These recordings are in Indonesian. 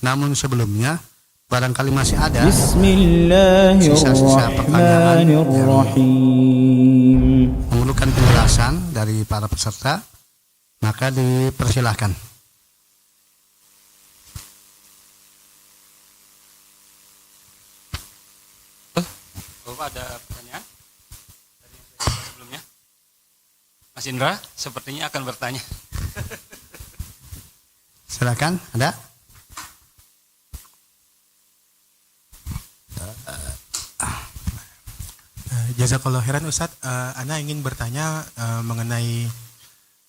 namun sebelumnya barangkali masih ada sisa-sisa pertanyaan yang Bismillahirrahmanirrahim. memerlukan penjelasan dari para peserta, maka dipersilahkan. Bapak ada pertanyaan dari sebelumnya? Mas Indra sepertinya akan bertanya. Silakan, ada? Jazakallah khairan Ustadz, Ana ingin bertanya mengenai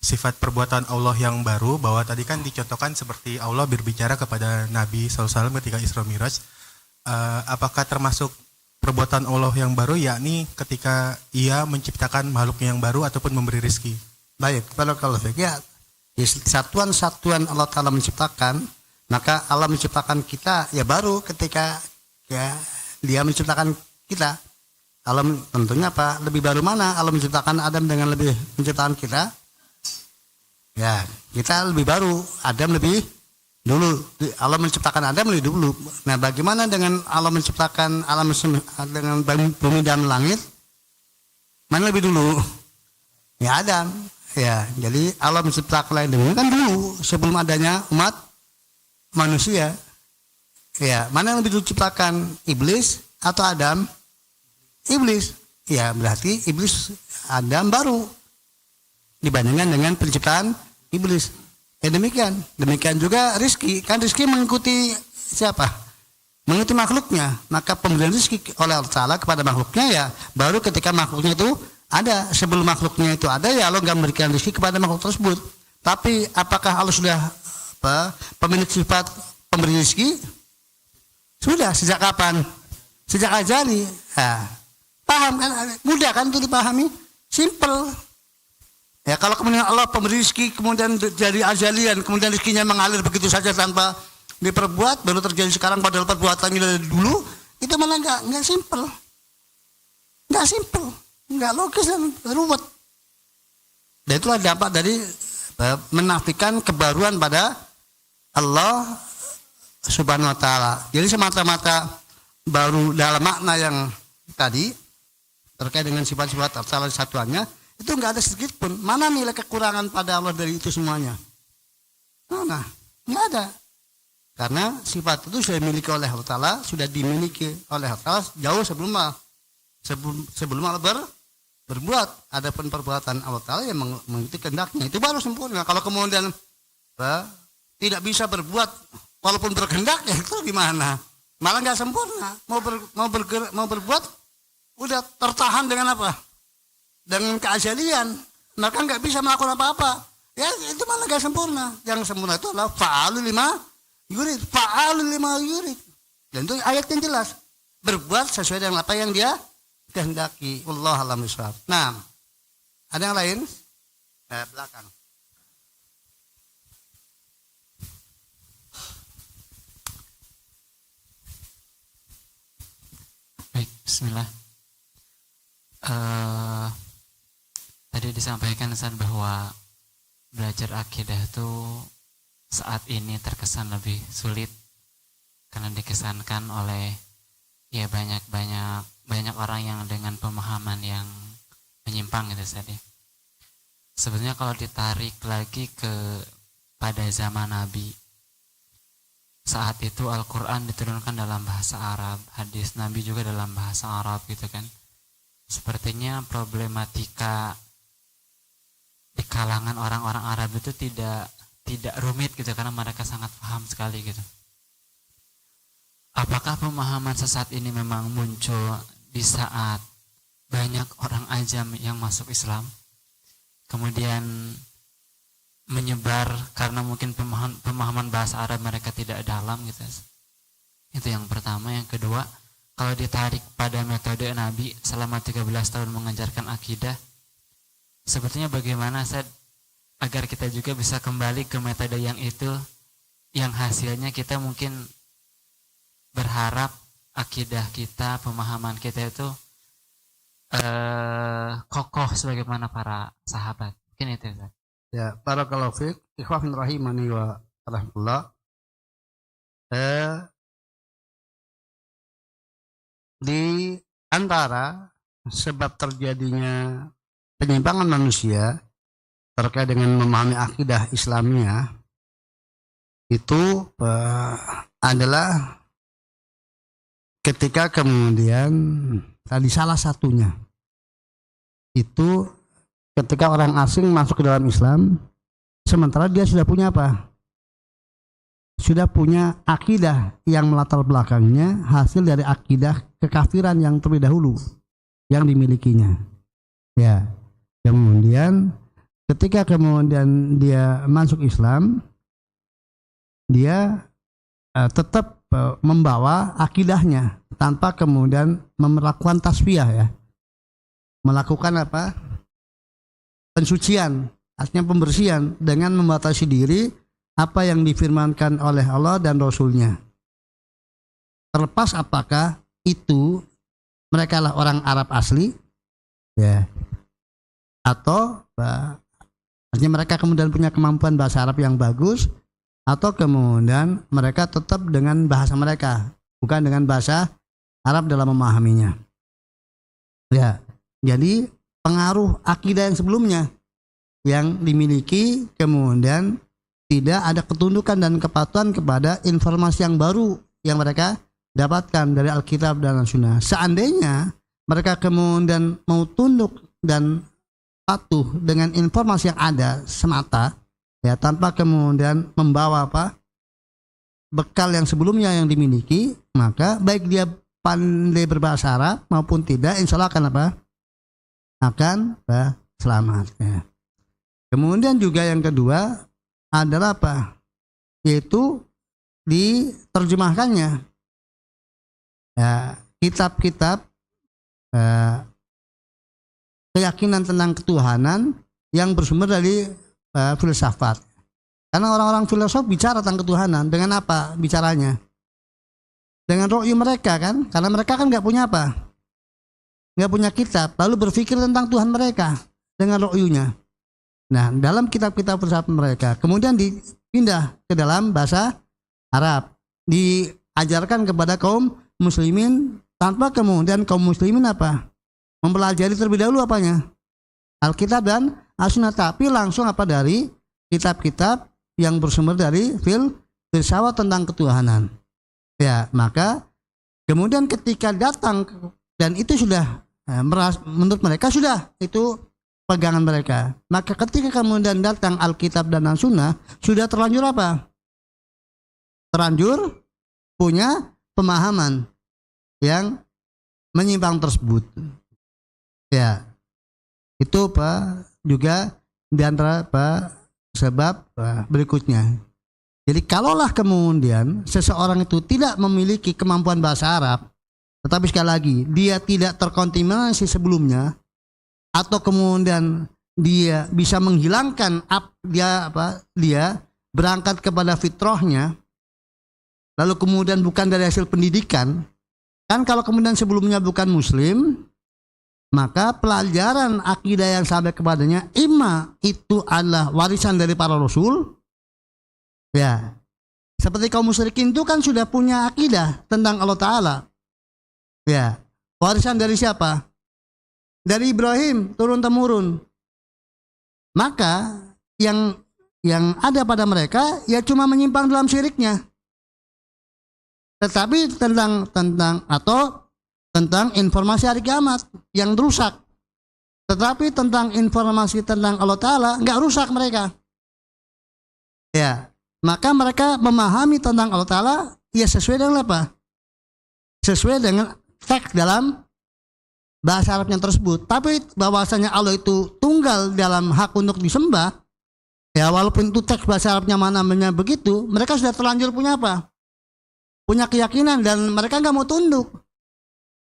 sifat perbuatan Allah yang baru, bahwa tadi kan dicontohkan seperti Allah berbicara kepada Nabi SAW ketika Isra Miraj. Apakah termasuk perbuatan Allah yang baru, yakni ketika ia menciptakan makhluknya yang baru ataupun memberi rizki? Baik, barakallahu fiik. Ya, satuan-satuan Allah Ta'ala menciptakan, maka Allah menciptakan kita ya baru ketika ya dia menciptakan kita. Alam tentunya apa? Lebih baru mana? Allah menciptakan Adam dengan lebih menciptakan kita. Ya, kita lebih baru, Adam lebih dulu. Allah menciptakan Adam lebih dulu. Nah, bagaimana dengan Allah menciptakan alam dengan bumi dan langit? Mana lebih dulu? Ya, Adam. Ya, jadi Allah menciptakan langit dan bumi kan dulu sebelum adanya umat manusia. Ya, mana yang lebih dulu diciptakan? Iblis atau Adam? Iblis. Ya, berarti iblis Adam baru dibandingkan dengan penciptaan iblis. Ya demikian. Demikian juga rizki. Kan rizki mengikuti siapa? Mengikuti makhluknya. Maka pemberian rizki oleh Allah Ta'ala kepada makhluknya ya baru ketika makhluknya itu ada. Sebelum makhluknya itu ada ya Allah nggak memberikan rizki kepada makhluk tersebut. Tapi apakah Allah sudah pemilik sifat pemberi rizki? Sudah. Sejak kapan? Sejak azali. Nah, paham kan? Mudah kan untuk dipahami? Simple. Ya, kalau kemudian Allah pemberi rezeki kemudian jadi azalian, kemudian rezekinya mengalir begitu saja tanpa diperbuat, baru terjadi sekarang padahal perbuatannya dari dulu, itu malah enggak simple. Enggak simple, enggak logis dan ruwet. Dan itulah dampak dari menafikan kebaruan pada Allah Subhanahu wa taala. Jadi semata-mata baru dalam makna yang tadi terkait dengan sifat-sifat salah satuannya itu enggak ada sedikit pun. Mana nilai kekurangan pada Allah dari itu semuanya? Mana? Enggak ada. Karena sifat itu sudah dimiliki oleh Allah Ta'ala, sudah dimiliki oleh Allah Ta'ala jauh sebelum Allah berbuat. Adapun perbuatan Allah Ta'ala yang mengikuti kehendaknya itu baru sempurna. Kalau kemudian tidak bisa berbuat walaupun berkehendak, ya itu gimana? Malah enggak sempurna. Mau berbuat udah tertahan dengan apa? Dengan keazalian, maka nggak bisa melakukan apa-apa. Ya itu malah nggak sempurna. Yang sempurna itu adalah fa'alul lima yurid. Dan itu ayat yang jelas. Berbuat sesuai dengan apa yang dia kehendaki. Wallahu a'lam bishawab. Nah, ada yang lain? Belakang. Baik, bismillah. Tadi disampaikan Ustaz bahwa belajar akidah itu saat ini terkesan lebih sulit karena dikesankan oleh ya banyak orang yang dengan pemahaman yang menyimpang gitu Ustaz ya. Sebenarnya kalau ditarik lagi pada zaman Nabi, saat itu Al-Quran diturunkan dalam bahasa Arab, hadis Nabi juga dalam bahasa Arab gitu kan. Sepertinya problematika di kalangan orang-orang Arab itu tidak rumit gitu karena mereka sangat paham sekali gitu. Apakah pemahaman sesat ini memang muncul di saat banyak orang ajam yang masuk Islam, kemudian menyebar karena mungkin pemahaman bahasa Arab mereka tidak dalam gitu. Itu yang pertama. Yang kedua, kalau ditarik pada metode Nabi selama 13 tahun mengajarkan akidah, sebetulnya bagaimana Ustaz agar kita juga bisa kembali ke metode yang itu, yang hasilnya kita mungkin berharap akidah kita, pemahaman kita itu kokoh sebagaimana para sahabat. Mungkin itu Ustaz. Ya, barakallahu fiik. Ikhwan rahimani wa rahmatullah. eh, di antara sebab terjadinya penyimpangan manusia terkait dengan memahami akidah Islamiyah itu adalah ketika kemudian tadi salah satunya itu ketika orang asing masuk ke dalam Islam sementara dia sudah punya apa? Sudah punya akidah yang melatar belakangnya hasil dari akidah kekafiran yang terlebih dahulu yang dimilikinya. Ya. Kemudian ketika kemudian dia masuk Islam, dia tetap membawa akidahnya tanpa kemudian melakukan tasfiyah ya. Melakukan apa? Pensucian, artinya pembersihan dengan membatasi diri apa yang difirmankan oleh Allah dan Rasul-Nya. Terlepas apakah itu mereka lah orang Arab asli ya, atau artinya mereka kemudian punya kemampuan bahasa Arab yang bagus, atau kemudian mereka tetap dengan bahasa mereka, bukan dengan bahasa Arab dalam memahaminya. Ya, jadi pengaruh akidah yang sebelumnya yang dimiliki kemudian tidak ada ketundukan dan kepatuhan kepada informasi yang baru yang mereka dapatkan dari Alkitab dan Sunnah. Seandainya mereka kemudian mau tunduk dan patuh dengan informasi yang ada semata ya, tanpa kemudian membawa apa bekal yang sebelumnya yang dimiliki, maka baik dia pandai berbahasa Arab maupun tidak, insya Allah akan apa? Akan selamat ya. Kemudian juga yang kedua adalah apa? Yaitu diterjemahkannya ya, kitab-kitab keyakinan tentang ketuhanan yang bersumber dari filsafat. Karena orang-orang filsuf bicara tentang ketuhanan dengan apa bicaranya? Dengan ru'yu mereka kan? Karena mereka kan nggak punya apa? Nggak punya kitab, lalu berpikir tentang Tuhan mereka dengan ru'yunya. Nah, dalam kitab-kitab filsafat mereka kemudian dipindah ke dalam bahasa Arab, diajarkan kepada kaum muslimin tanpa kemudian kaum muslimin apa? Mempelajari terlebih dahulu apanya? Alkitab dan As-Sunnah, tapi langsung apa dari kitab-kitab yang bersumber dari filsafat tentang ketuhanan. Ya, maka kemudian ketika datang dan itu sudah menurut mereka sudah itu pegangan mereka. Maka ketika kemudian datang Alkitab dan As-Sunnah sudah terlanjur apa? Terlanjur punya pemahaman yang menyimpang tersebut. Ya, itu Pak juga di antara Pak sebab berikutnya. Jadi kalaulah kemudian seseorang itu tidak memiliki kemampuan bahasa Arab, tetapi sekali lagi dia tidak terkontaminasi sebelumnya, atau kemudian dia bisa menghilangkan dia berangkat kepada fitrahnya, lalu kemudian bukan dari hasil pendidikan. Kan kalau kemudian sebelumnya bukan muslim, maka pelajaran akidah yang sampai kepadanya imma itu adalah warisan dari para rasul. Ya. Seperti kaum musyrikin itu kan sudah punya akidah tentang Allah Ta'ala. Ya. Warisan dari siapa? Dari Ibrahim turun temurun. Maka yang ada pada mereka ya cuma menyimpang dalam syiriknya. Tetapi tentang informasi hari kiamat yang rusak. Tetapi tentang informasi tentang Allah Ta'ala nggak rusak mereka. Ya, maka mereka memahami tentang Allah Ta'ala ya sesuai dengan apa? Sesuai dengan teks dalam bahasa Arabnya tersebut. Tapi bahwasanya Allah itu tunggal dalam hak untuk disembah, ya walaupun itu teks bahasa Arabnya namanya begitu, mereka sudah terlanjur punya apa? Punya keyakinan dan mereka nggak mau tunduk.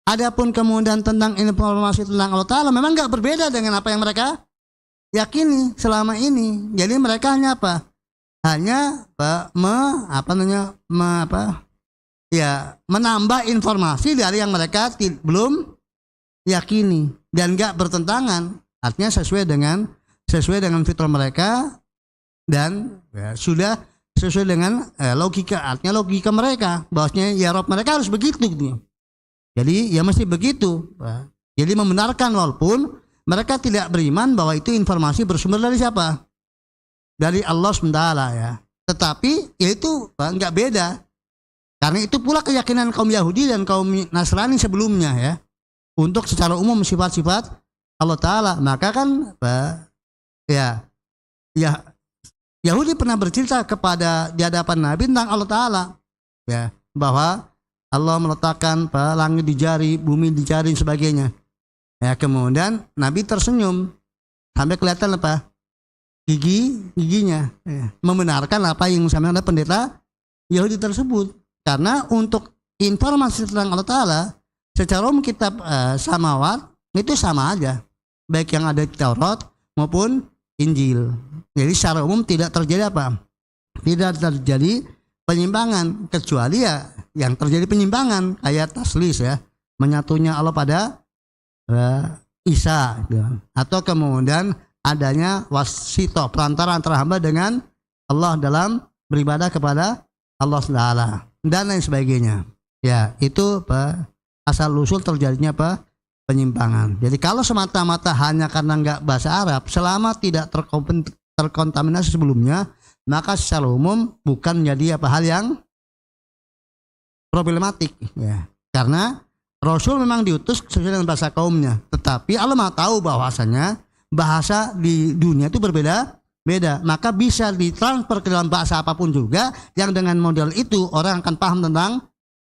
Adapun kemudian tentang informasi tentang Allah Ta'ala memang nggak berbeda dengan apa yang mereka yakini selama ini. Jadi mereka hanya apa? Hanya menambah informasi dari yang mereka belum yakini dan nggak bertentangan. Artinya sesuai dengan fitrah mereka dan ya, sudah sesuai dengan logika, artinya logika mereka bahwasanya ya Rob mereka harus begitu gitu. Jadi ya mesti begitu. Jadi membenarkan walaupun mereka tidak beriman bahwa itu informasi bersumber dari siapa? Dari Allah SWT ya. Tetapi ya itu enggak beda. Karena itu pula keyakinan kaum Yahudi dan kaum Nasrani sebelumnya ya. Untuk secara umum sifat-sifat Allah Ta'ala. Maka kan ya Yahudi pernah bercerita kepada di hadapan Nabi tentang Allah Ta'ala ya, bahwa Allah meletakkan langit di jari, bumi di jari dan sebagainya. Ya, kemudian Nabi tersenyum sampai kelihatan apa? Giginya. Ya, membenarkan apa yang disampaikan oleh pendeta Yahudi tersebut. Karena untuk informasi tentang Allah Ta'ala secara umum kitab samawat itu sama aja. Baik yang ada di Taurat maupun Injil. Jadi secara umum tidak terjadi apa? Tidak terjadi penyimpangan, kecuali ya yang terjadi penyimpangan kayak taslis ya, menyatunya Allah pada Isa gitu. Atau kemudian adanya wasito, perantara antara hamba dengan Allah dalam beribadah kepada Allah SWT dan lain sebagainya. Ya, itu asal usul terjadinya penyimpangan. Jadi kalau semata-mata hanya karena enggak bahasa Arab, selama tidak terkontaminasi sebelumnya, maka secara umum bukan menjadi hal yang problematik ya. Karena Rasul memang diutus sesuai dengan bahasa kaumnya, tetapi Allah Maha tahu bahwasanya bahasa di dunia itu berbeda-beda, maka bisa ditransfer ke dalam bahasa apapun juga yang dengan model itu orang akan paham tentang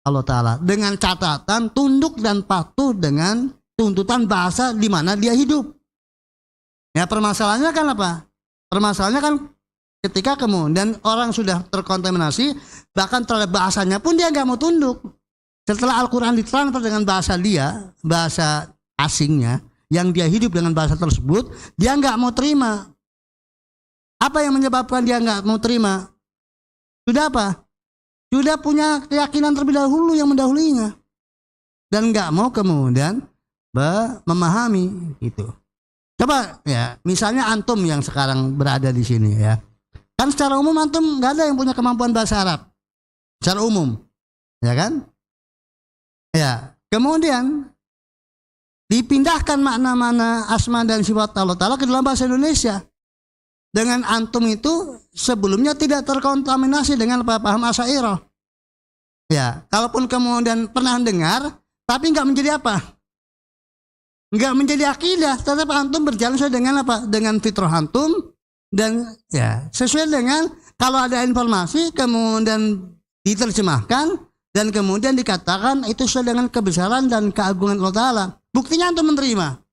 Allah Ta'ala, dengan catatan tunduk dan patuh dengan tuntutan bahasa di mana dia hidup. Ya, permasalahannya kan apa? Permasalahannya kan ketika kemudian orang sudah terkontaminasi, bahkan terhadap bahasanya pun dia nggak mau tunduk. Setelah Al-Quran ditransfer dengan bahasa dia, bahasa asingnya, yang dia hidup dengan bahasa tersebut, dia nggak mau terima. Apa yang menyebabkan dia nggak mau terima? Sudah apa? Sudah punya keyakinan terlebih dahulu yang mendahulinya, dan nggak mau kemudian memahami itu. Coba ya, misalnya antum yang sekarang berada di sini ya. Kan secara umum antum nggak ada yang punya kemampuan bahasa Arab. Secara umum. Ya kan? Ya, kemudian dipindahkan makna-makna asma dan sifat Allah Ta'ala ke dalam bahasa Indonesia. Dengan antum itu sebelumnya tidak terkontaminasi dengan paham Asy'ariyah. Ya, kalaupun kemudian pernah dengar, tapi nggak menjadi apa? Nggak menjadi akidah, tetap antum berjalan sesuai dengan apa? Dengan fitrah antum. Dan ya sesuai dengan kalau ada informasi kemudian diterjemahkan dan kemudian dikatakan itu sesuai dengan kebesaran dan keagungan Allah Ta'ala. Buktinya antum menerima.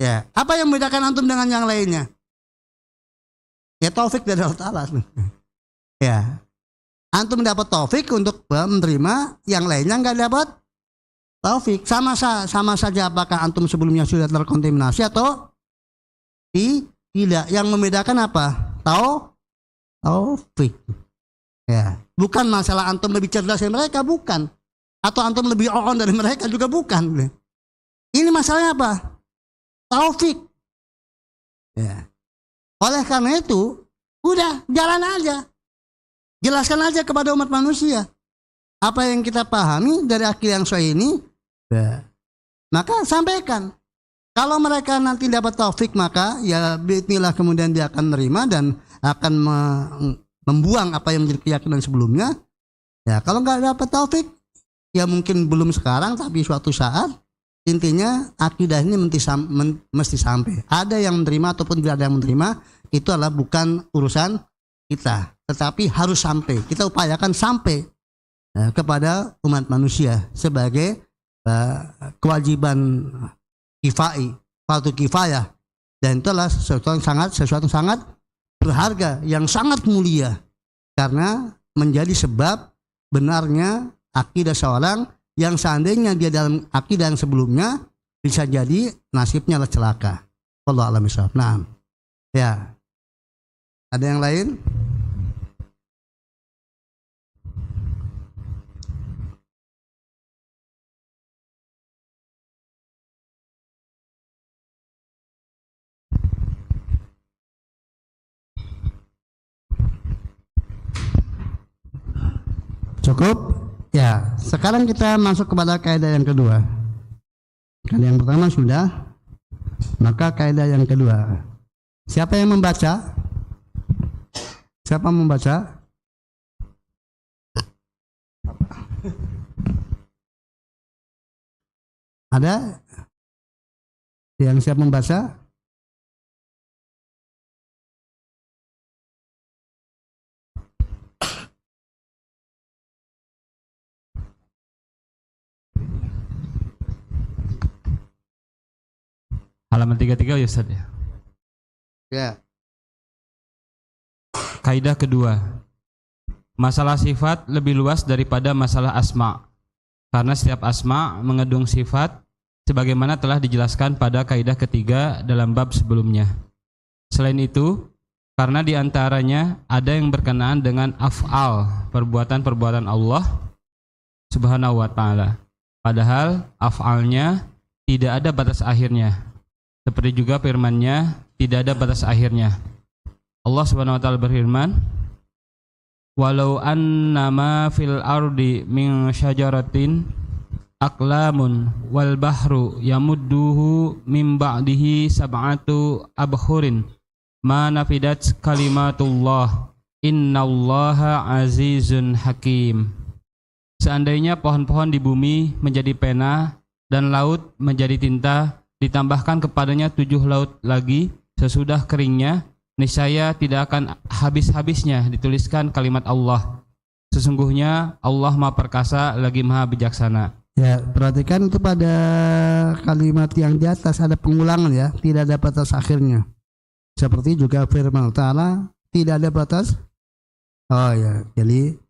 Ya, apa yang membedakan antum dengan yang lainnya? Ya taufik dari Allah Ta'ala. Ya, antum mendapat taufik untuk menerima, yang lainnya nggak dapat taufik. Sama saja apakah antum sebelumnya sudah terkontaminasi atau tidak. Yang membedakan apa? Taufik. Ya, bukan masalah antum lebih cerdas dari mereka, bukan. Atau antum lebih on dari mereka juga bukan. Ini masalahnya apa? Taufik. Ya. Oleh karena itu, udah jalan aja. Jelaskan aja kepada umat manusia apa yang kita pahami dari akidah yang sahih ini. Ya. Maka sampaikan. Kalau mereka nanti dapat taufik, maka ya bismillah kemudian dia akan menerima dan akan membuang apa yang menjadi keyakinan sebelumnya. Ya, kalau nggak dapat taufik, ya mungkin belum sekarang, tapi suatu saat. Intinya akidah ini mesti sampai. Ada yang menerima ataupun tidak ada yang menerima, itu adalah bukan urusan kita, tetapi harus sampai. Kita upayakan sampai kepada umat manusia sebagai kewajiban kifai, fardu kifayah, dan itu adalah sesuatu yang sangat berharga, yang sangat mulia, karena menjadi sebab benarnya akidah seorang yang seandainya dia dalam akidah yang sebelumnya bisa jadi nasibnya adalah celaka. Wallahu a'lam bishawab. Nah, ya, ada yang lain? Cukup? Ya, sekarang kita masuk kepada kaidah yang kedua. Kaidah yang pertama sudah, maka kaidah yang kedua. Siapa yang membaca? Siapa membaca? Ada yang siap membaca? Halaman 33 ya Ustaz ya. Ya. Kaidah kedua. Masalah sifat lebih luas daripada masalah asma. Karena setiap asma mengandung sifat sebagaimana telah dijelaskan pada kaidah ketiga dalam bab sebelumnya. Selain itu, karena diantaranya ada yang berkenaan dengan af'al, perbuatan-perbuatan Allah Subhanahu wa ta'ala. Padahal af'alnya tidak ada batas akhirnya. Seperti juga firman-Nya tidak ada batas akhirnya. Allah Subhanahu wa taala berfirman, "Walau annama fil ardi min syajaratin aqlamun wal bahru yamudduhu min ba'dihi sab'atu abhurin ma nafidat kalimatullah innallaha azizun hakim." Seandainya pohon-pohon di bumi menjadi pena dan laut menjadi tinta, ditambahkan kepadanya 7 laut lagi sesudah keringnya, niscaya tidak akan habis-habisnya dituliskan kalimat Allah. Sesungguhnya Allah Maha Perkasa lagi Maha Bijaksana. Ya, perhatikan itu pada kalimat yang di atas ada pengulangan ya, tidak ada batas akhirnya. Seperti juga firman Ta'ala tidak ada batas. Oh ya, jadi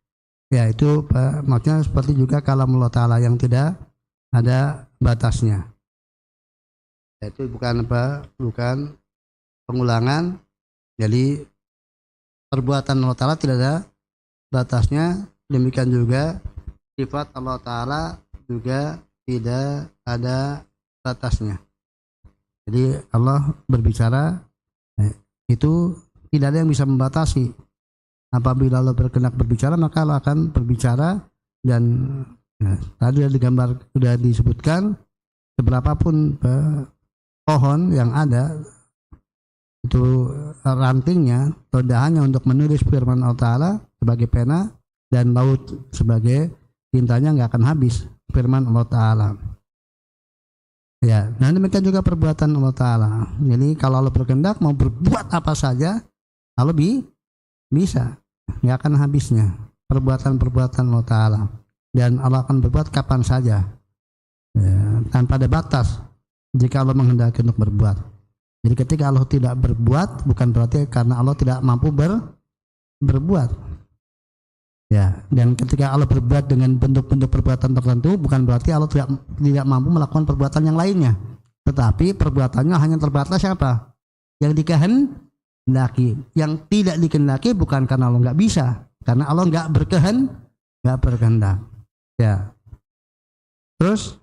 ya itu maksudnya seperti juga kalam Allah Ta'ala yang tidak ada batasnya. Itu bukan pengulangan. Jadi perbuatan Allah Ta'ala tidak ada batasnya. Demikian juga sifat Allah Ta'ala juga tidak ada batasnya. Jadi Allah berbicara, itu tidak ada yang bisa membatasi. Apabila Allah berkehendak berbicara, maka Allah akan berbicara. Dan tadi sudah disebutkan, seberapapun pohon yang ada itu rantingnya atau dahannya untuk menulis firman Allah Ta'ala sebagai pena, dan laut sebagai tintanya nggak akan habis firman Allah Ta'ala. Ya, dan demikian juga perbuatan Allah Ta'ala. Jadi kalau Allah berkehendak mau berbuat apa saja, Allah bisa, nggak akan habisnya perbuatan-perbuatan Allah Ta'ala. Dan Allah akan berbuat kapan saja ya, tanpa ada batas jika Allah menghendaki untuk berbuat. Jadi ketika Allah tidak berbuat, bukan berarti karena Allah tidak mampu berbuat. Ya, dan ketika Allah berbuat dengan bentuk-bentuk perbuatan tertentu, bukan berarti Allah tidak mampu melakukan perbuatan yang lainnya. Tetapi perbuatannya hanya terbatas siapa? Yang dikehendaki. Yang tidak dikehendaki bukan karena Allah nggak bisa, karena Allah nggak berkehendak. Ya. Terus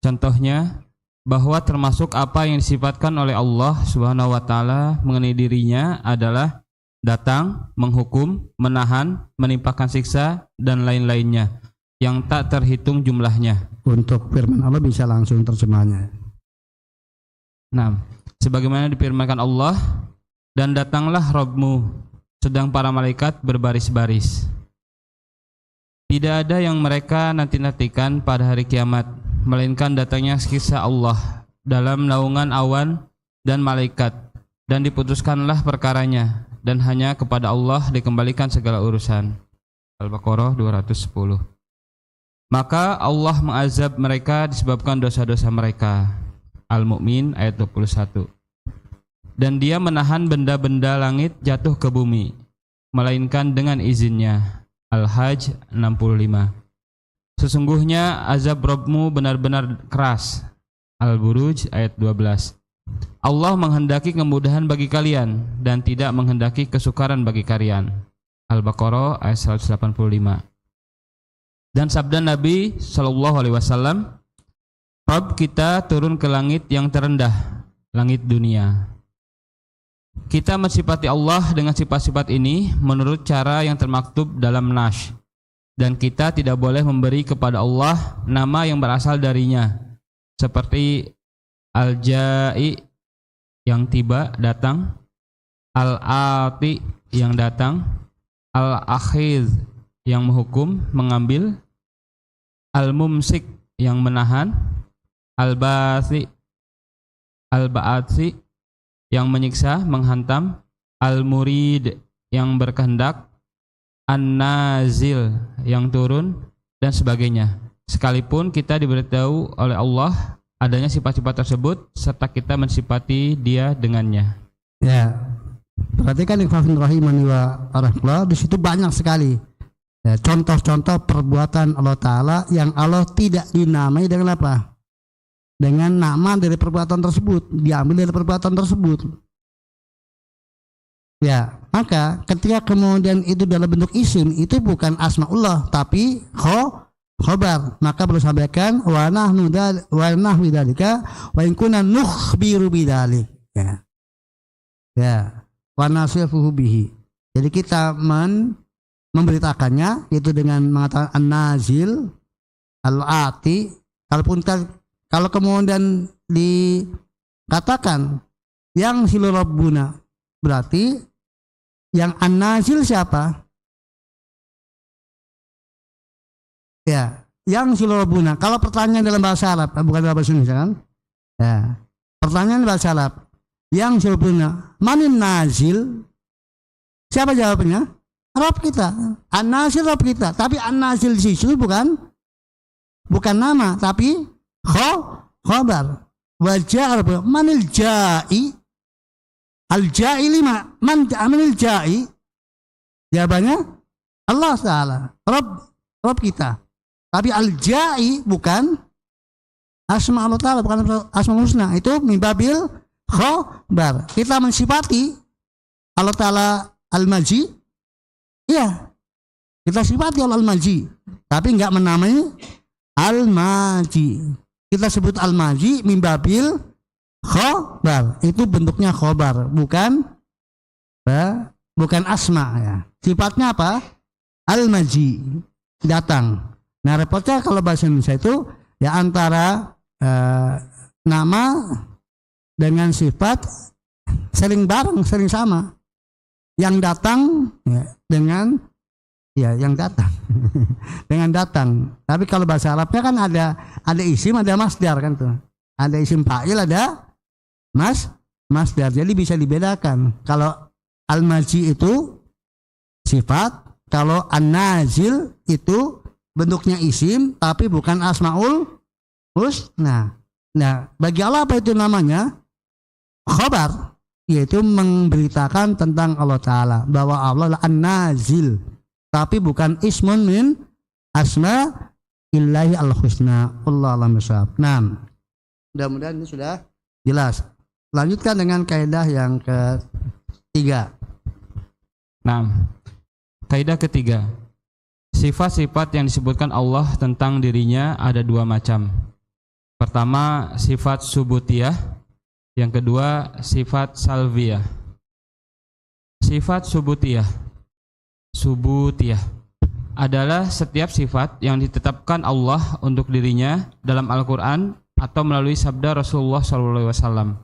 contohnya bahwa termasuk apa yang disifatkan oleh Allah Subhanahu wa taala mengenai dirinya adalah datang, menghukum, menahan, menimpakan siksa dan lain-lainnya yang tak terhitung jumlahnya. Untuk firman Allah bisa langsung terjemahnya. Nah, sebagaimana difirmankan Allah, dan datanglah Rabbmu sedang para malaikat berbaris-baris. Tidak ada yang mereka nanti-nantikan pada hari kiamat, melainkan datangnya siksa Allah dalam naungan awan dan malaikat, dan diputuskanlah perkaranya, dan hanya kepada Allah dikembalikan segala urusan. Al-Baqarah 210. Maka Allah mengazab mereka disebabkan dosa-dosa mereka. Al-Mu'min ayat 21. Dan Dia menahan benda-benda langit jatuh ke bumi, melainkan dengan izinnya. Al-Hajj 65. Sesungguhnya azab Rabbmu benar-benar keras. Al-Buruj ayat 12. Allah menghendaki kemudahan bagi kalian dan tidak menghendaki kesukaran bagi kalian. Al-Baqarah ayat 185. Dan sabda Nabi SAW, Rabb kita turun ke langit yang terendah, langit dunia. Kita mensifati Allah dengan sifat-sifat ini menurut cara yang termaktub dalam nas. Dan kita tidak boleh memberi kepada Allah nama yang berasal darinya, seperti Al-Ja'i yang tiba, datang, Al-Ati yang datang, Al-Akhidh yang menghukum, mengambil, Al-Mumsik yang menahan, Al-Ba'atsi yang menyiksa, menghantam, Al-Murid yang berkehendak, An-Nazil yang turun, dan sebagainya. Sekalipun kita diberitahu oleh Allah adanya sifat-sifat tersebut serta kita mensifati Dia dengannya. Ya, perhatikan ikhwan rahimani wa rahmatullah, di situ banyak sekali ya, contoh-contoh perbuatan Allah Ta'ala yang Allah tidak dinamai dengan apa? Dengan nama dari perbuatan tersebut, diambil dari perbuatan tersebut. Ya, maka ketika kemudian itu dalam bentuk isim, itu bukan asmaullah tapi khobar. Maka perlu sampaikan wa nahnu dzalika wa in kunna nukhbiru bidzalik. Ya. Ya, wa nasifuhu bihi. Jadi kita memberitakannya itu dengan mengatakan an-nazil, al-ati. Kalau kemudian dikatakan yang silu rabbuna, berarti yang an-nazil siapa? Ya, yang silu rabbuna. Kalau pertanyaan dalam bahasa Arab, bukan dalam bahasa Indonesia kan? Ya, pertanyaan dalam bahasa Arab. Yang silu rabbuna, manin nazil? Siapa jawabnya? Rabb kita. An-nazil Rabb kita. Tapi an-nazil di situ bukan nama, tapi khobar. Wajah manil ja'i. Al-ja'i lima. Man manil ja'i. Jawabannya Allah Ta'ala. Rabb kita. Tapi al-ja'i bukan asma Allah Ta'ala, bukan asma husna. Itu mimbabil khobar. Kita mensifati Allah Ta'ala al-maji. Iya. Kita sifati Allah al-maji. Tapi enggak menamai al-maji. Kita sebut al-maji mimbabil khobar. Itu bentuknya khobar, bukan asma ya. Sifatnya apa? Al-maji, datang. Nah, repotnya kalau bahasa Indonesia itu ya antara nama dengan sifat sering bareng, sering sama. Yang datang ya, dengan ya yang datang dengan datang. Tapi kalau bahasa Arabnya kan ada isim, ada masdar kan tuh. Ada isim fa'il, ada masdar. Jadi bisa dibedakan. Kalau al-maji itu sifat, kalau an-nazil itu bentuknya isim tapi bukan asmaul husna. Nah, bagi Allah apa itu namanya? Khobar, yaitu memberitakan tentang Allah Ta'ala bahwa Allah adalah an-nazil, tapi bukan ismun min asma illahi al-husna. Allah alam bisawab. Nah, mudah-mudahan ini sudah jelas. Lanjutkan dengan kaidah yang ketiga. Nah, kaidah ketiga. Sifat-sifat yang disebutkan Allah tentang dirinya ada dua macam. Pertama, sifat subutiyah. Yang kedua, sifat salviyah. Sifat subutiyah adalah setiap sifat yang ditetapkan Allah untuk dirinya dalam Al-Quran atau melalui sabda Rasulullah SAW.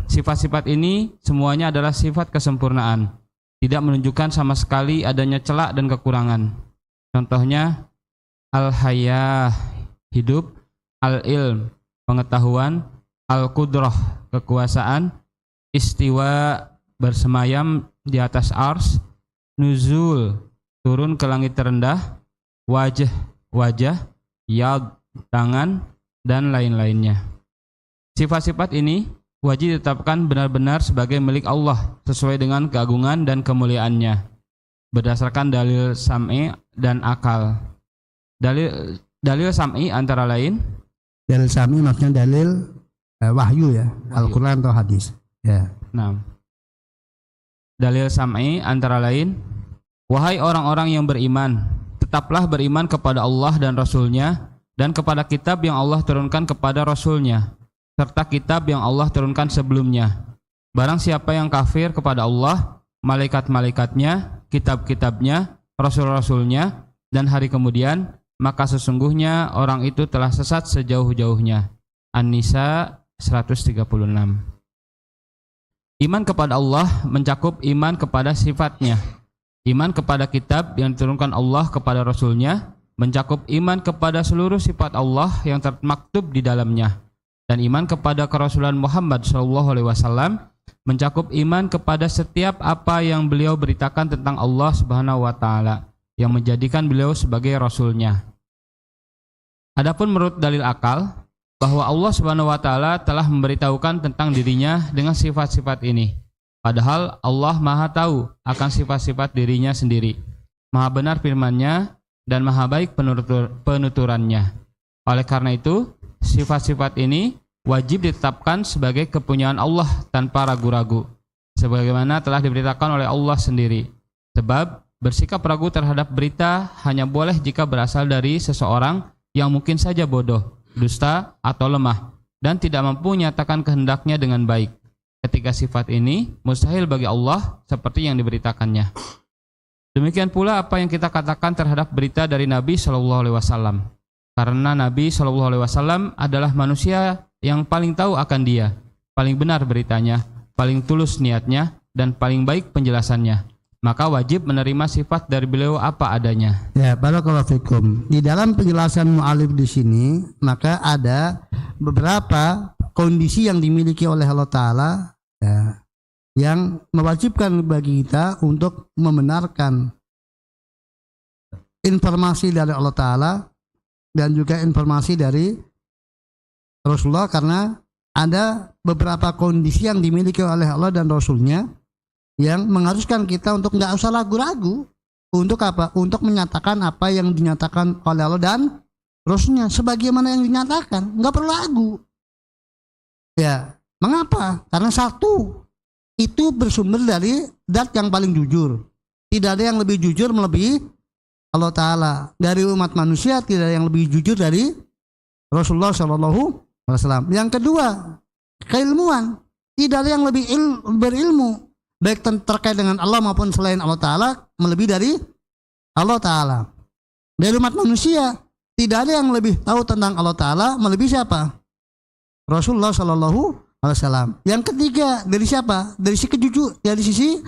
Sifat-sifat ini semuanya adalah sifat kesempurnaan, tidak menunjukkan sama sekali adanya celak dan kekurangan. Contohnya al-hayah, hidup, al-ilm, pengetahuan, al-qudrah, kekuasaan, istiwa, bersemayam di atas ars, nuzul, turun ke langit terendah, wajah, yad, tangan, dan lain-lainnya. Sifat-sifat ini wajib ditetapkan benar-benar sebagai milik Allah sesuai dengan keagungan dan kemuliaannya berdasarkan dalil sam'i dan akal. Dalil sam'i antara lain, dalil sam'i maksudnya dalil wahyu ya, Al-Quran atau hadis ya. Nah, dalil sam'i antara lain, wahai orang-orang yang beriman, tetaplah beriman kepada Allah dan Rasulnya dan kepada kitab yang Allah turunkan kepada Rasulnya serta kitab yang Allah turunkan sebelumnya, Barang siapa yang kafir kepada Allah, malaikat-malaikatnya, kitab-kitabnya, rasul-rasulnya, dan hari kemudian, maka sesungguhnya orang itu telah sesat sejauh-jauhnya. An-Nisa 136. Iman kepada Allah mencakup iman kepada sifatnya. Iman kepada kitab yang diturunkan Allah kepada Rasulnya mencakup iman kepada seluruh sifat Allah yang termaktub di dalamnya. Dan iman kepada kerasulan Muhammad SAW mencakup iman kepada setiap apa yang beliau beritakan tentang Allah Subhanahu wa Ta'ala, yang menjadikan beliau sebagai Rasulnya. Adapun menurut dalil akal, bahwa Allah Subhanahu wa Ta'ala telah memberitahukan tentang dirinya dengan sifat-sifat ini. Padahal Allah Maha tahu akan sifat-sifat dirinya sendiri, Maha benar firman-Nya, dan Maha baik penuturannya. Oleh karena itu, sifat-sifat ini wajib ditetapkan sebagai kepunyaan Allah tanpa ragu-ragu, sebagaimana telah diberitakan oleh Allah sendiri. Sebab bersikap ragu terhadap berita hanya boleh jika berasal dari seseorang yang mungkin saja bodoh, dusta, atau lemah, dan tidak mampu menyatakan kehendaknya dengan baik. Ketika sifat ini mustahil bagi Allah seperti yang diberitakannya. Demikian pula apa yang kita katakan terhadap berita dari Nabi SAW. Karena Nabi SAW adalah manusia yang paling tahu akan Dia, paling benar beritanya, paling tulus niatnya, dan paling baik penjelasannya. Maka wajib menerima sifat dari beliau apa adanya. Ya, barakallahu fikum. Di dalam penjelasan mu'alif di sini, maka ada beberapa kondisi yang dimiliki oleh Allah Ta'ala, ya, yang mewajibkan bagi kita untuk membenarkan informasi dari Allah Ta'ala dan juga informasi dari Rasulullah, karena ada beberapa kondisi yang dimiliki oleh Allah dan Rasulnya yang mengharuskan kita untuk nggak usah ragu-ragu untuk apa? Untuk menyatakan apa yang dinyatakan oleh Allah dan Rasulnya sebagaimana yang dinyatakan, nggak perlu ragu. Ya, mengapa? Karena satu, itu bersumber dari zat yang paling jujur. Tidak ada yang lebih jujur melebihi Allah Ta'ala. Dari umat manusia tidak ada yang lebih jujur dari Rasulullah SAW. Yang kedua, keilmuan. Tidak ada yang lebih berilmu, baik terkait dengan Allah maupun selain Allah Ta'ala, melebihi dari Allah Ta'ala. Dari umat manusia tidak ada yang lebih tahu tentang Allah Ta'ala melebihi siapa? Rasulullah SAW. Yang ketiga, dari siapa? Dari sisi dari sisi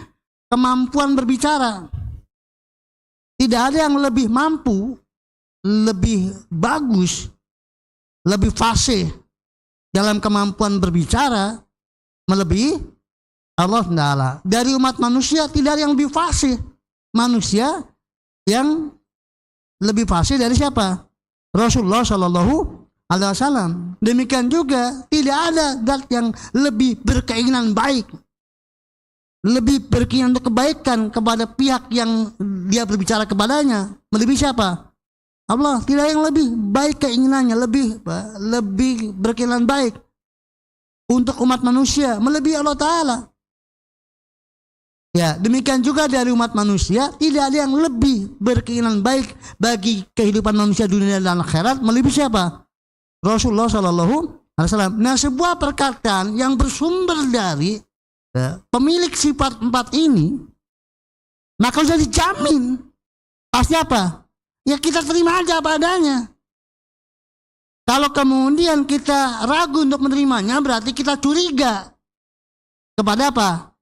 kemampuan berbicara. Tidak ada yang lebih mampu, lebih bagus, lebih fasih dalam kemampuan berbicara melebihi Allah Ta'ala. Dari umat manusia tidak ada yang lebih fasih. Manusia yang lebih fasih dari siapa? Rasulullah SAW. Demikian juga tidak ada zat yang lebih berkeinginan baik, lebih berkeinginan untuk kebaikan kepada pihak yang dia berbicara kepadanya melebihi siapa? Allah. Tidak ada yang lebih baik keinginannya, lebih berkeinginan baik untuk umat manusia melebihi Allah Ta'ala. Ya, demikian juga dari umat manusia tidak ada yang lebih berkeinginan baik bagi kehidupan manusia dunia dan akhirat melebihi siapa? Rasulullah SAW. Nah, sebuah perkataan yang bersumber dari pemilik sifat 4 ini, maka sudah dijamin pasti apa? Ya kita terima aja apa adanya. Kalau kemudian kita ragu untuk menerimanya, berarti kita curiga kepada apa?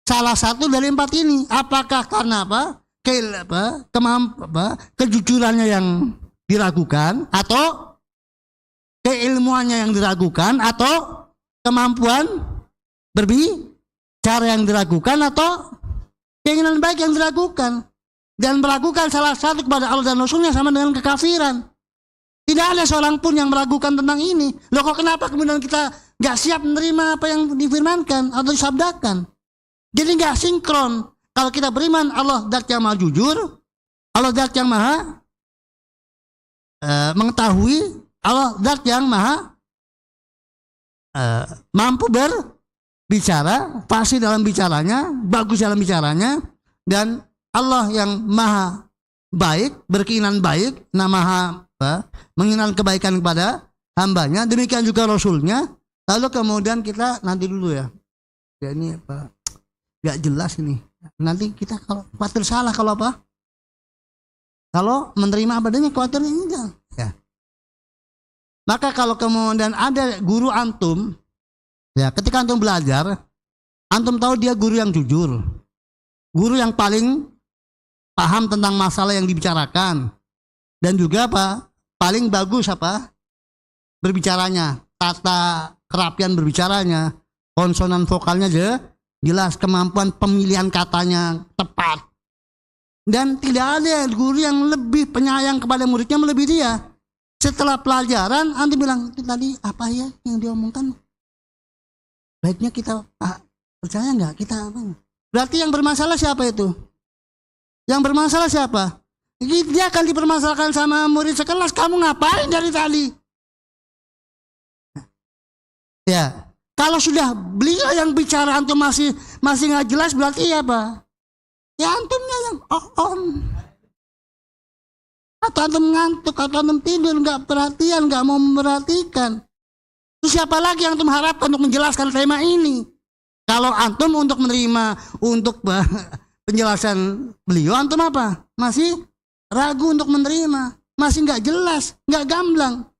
Salah satu dari 4 ini. Apakah karena apa? Kejujurannya yang diragukan, atau keilmuannya yang diragukan, atau kemampuan berbicara yang diragukan, atau keinginan baik yang diragukan. Dan meragukan salah satu kepada Allah dan Rasulnya sama dengan kekafiran. Tidak ada seorang pun yang meragukan tentang ini. Loh, kok kenapa kemudian kita gak siap menerima apa yang difirmankan atau disabdakan? Jadi gak sinkron. Kalau kita beriman Allah zat yang maha jujur, Allah zat yang maha mengetahui, Allah zat yang maha mampu berbicara, fasih dalam bicaranya, bagus dalam bicaranya, dan Allah yang maha baik, berkeinginan baik, maha menginginkan kebaikan kepada hambanya. Demikian juga Rasulnya. Lalu kemudian kita nanti dulu ya, Ya ini apa? Nggak jelas ini. Nanti kita kalau khawatir salah kalau apa? Kalau menerima apa adanya khawatir ini enggak. Ya. Maka kalau kemudian ada guru antum, ya ketika antum belajar, antum tahu dia guru yang jujur, guru yang paling paham tentang masalah yang dibicarakan, dan juga apa? Paling bagus apa? Berbicaranya, tata kerapian berbicaranya, konsonan vokalnya jelas, kemampuan pemilihan katanya tepat. Dan tidak ada guru yang lebih penyayang kepada muridnya melebihi dia. Setelah pelajaran, antum bilang, itu tadi apa ya yang diomongkan? Baiknya kita percaya nggak? Kita apa? Berarti yang bermasalah siapa itu? Yang bermasalah siapa? Dia akan dipermasalahkan sama murid sekelas. Kamu ngapain dari tadi? Ya, kalau sudah beliau yang bicara antum masih nggak jelas, berarti apa? Ya antumnya yang on. Atau antum ngantuk, atau antum tidur, nggak perhatian, nggak mau memperhatikan. Terus siapa lagi yang antum harapkan untuk menjelaskan tema ini? Kalau antum untuk menerima untuk penjelasan beliau, antum apa? Masih ragu untuk menerima, masih nggak jelas, nggak gamblang.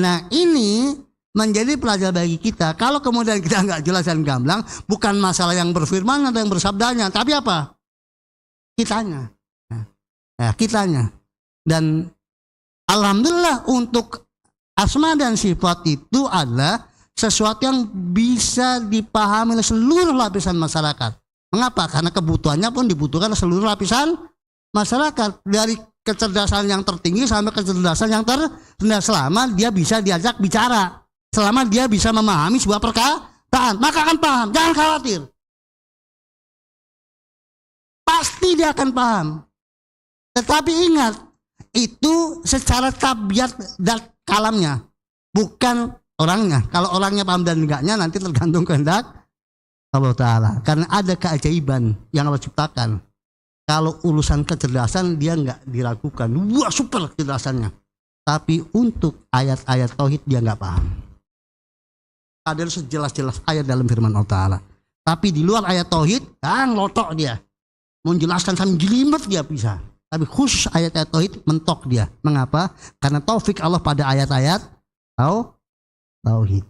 Nah ini menjadi pelajaran bagi kita. Kalau kemudian kita nggak jelas dan gamblang, bukan masalah yang berfirman atau yang bersabdanya, tapi apa? Kitanya. Ya, kitanya. Dan alhamdulillah untuk asma dan sifat itu adalah sesuatu yang bisa dipahami oleh seluruh lapisan masyarakat. Mengapa? Karena kebutuhannya pun dibutuhkan oleh seluruh lapisan masyarakat, dari kecerdasan yang tertinggi sampai kecerdasan yang terendah, selama dia bisa diajak bicara, selama dia bisa memahami sebuah perkataan, maka akan paham. Jangan khawatir, pasti dia akan paham. Tetapi ingat, itu secara tabiat dan kalamnya, bukan orangnya. Kalau orangnya paham dan enggaknya nanti tergantung kehendak Allah Ta'ala. Karena ada keajaiban yang Allah ciptakan. Kalau urusan kecerdasan dia enggak diragukan. Wah super kecerdasannya. Tapi untuk ayat-ayat tauhid dia enggak paham. Ada sejelas-jelas ayat dalam firman Allah Ta'ala. Tapi di luar ayat tauhid, lotok dia. Mau menjelaskan sambil jelimet dia bisa. Tapi khusus ayat-ayat tauhid mentok dia. Mengapa? Karena taufik Allah pada ayat-ayat tauhid.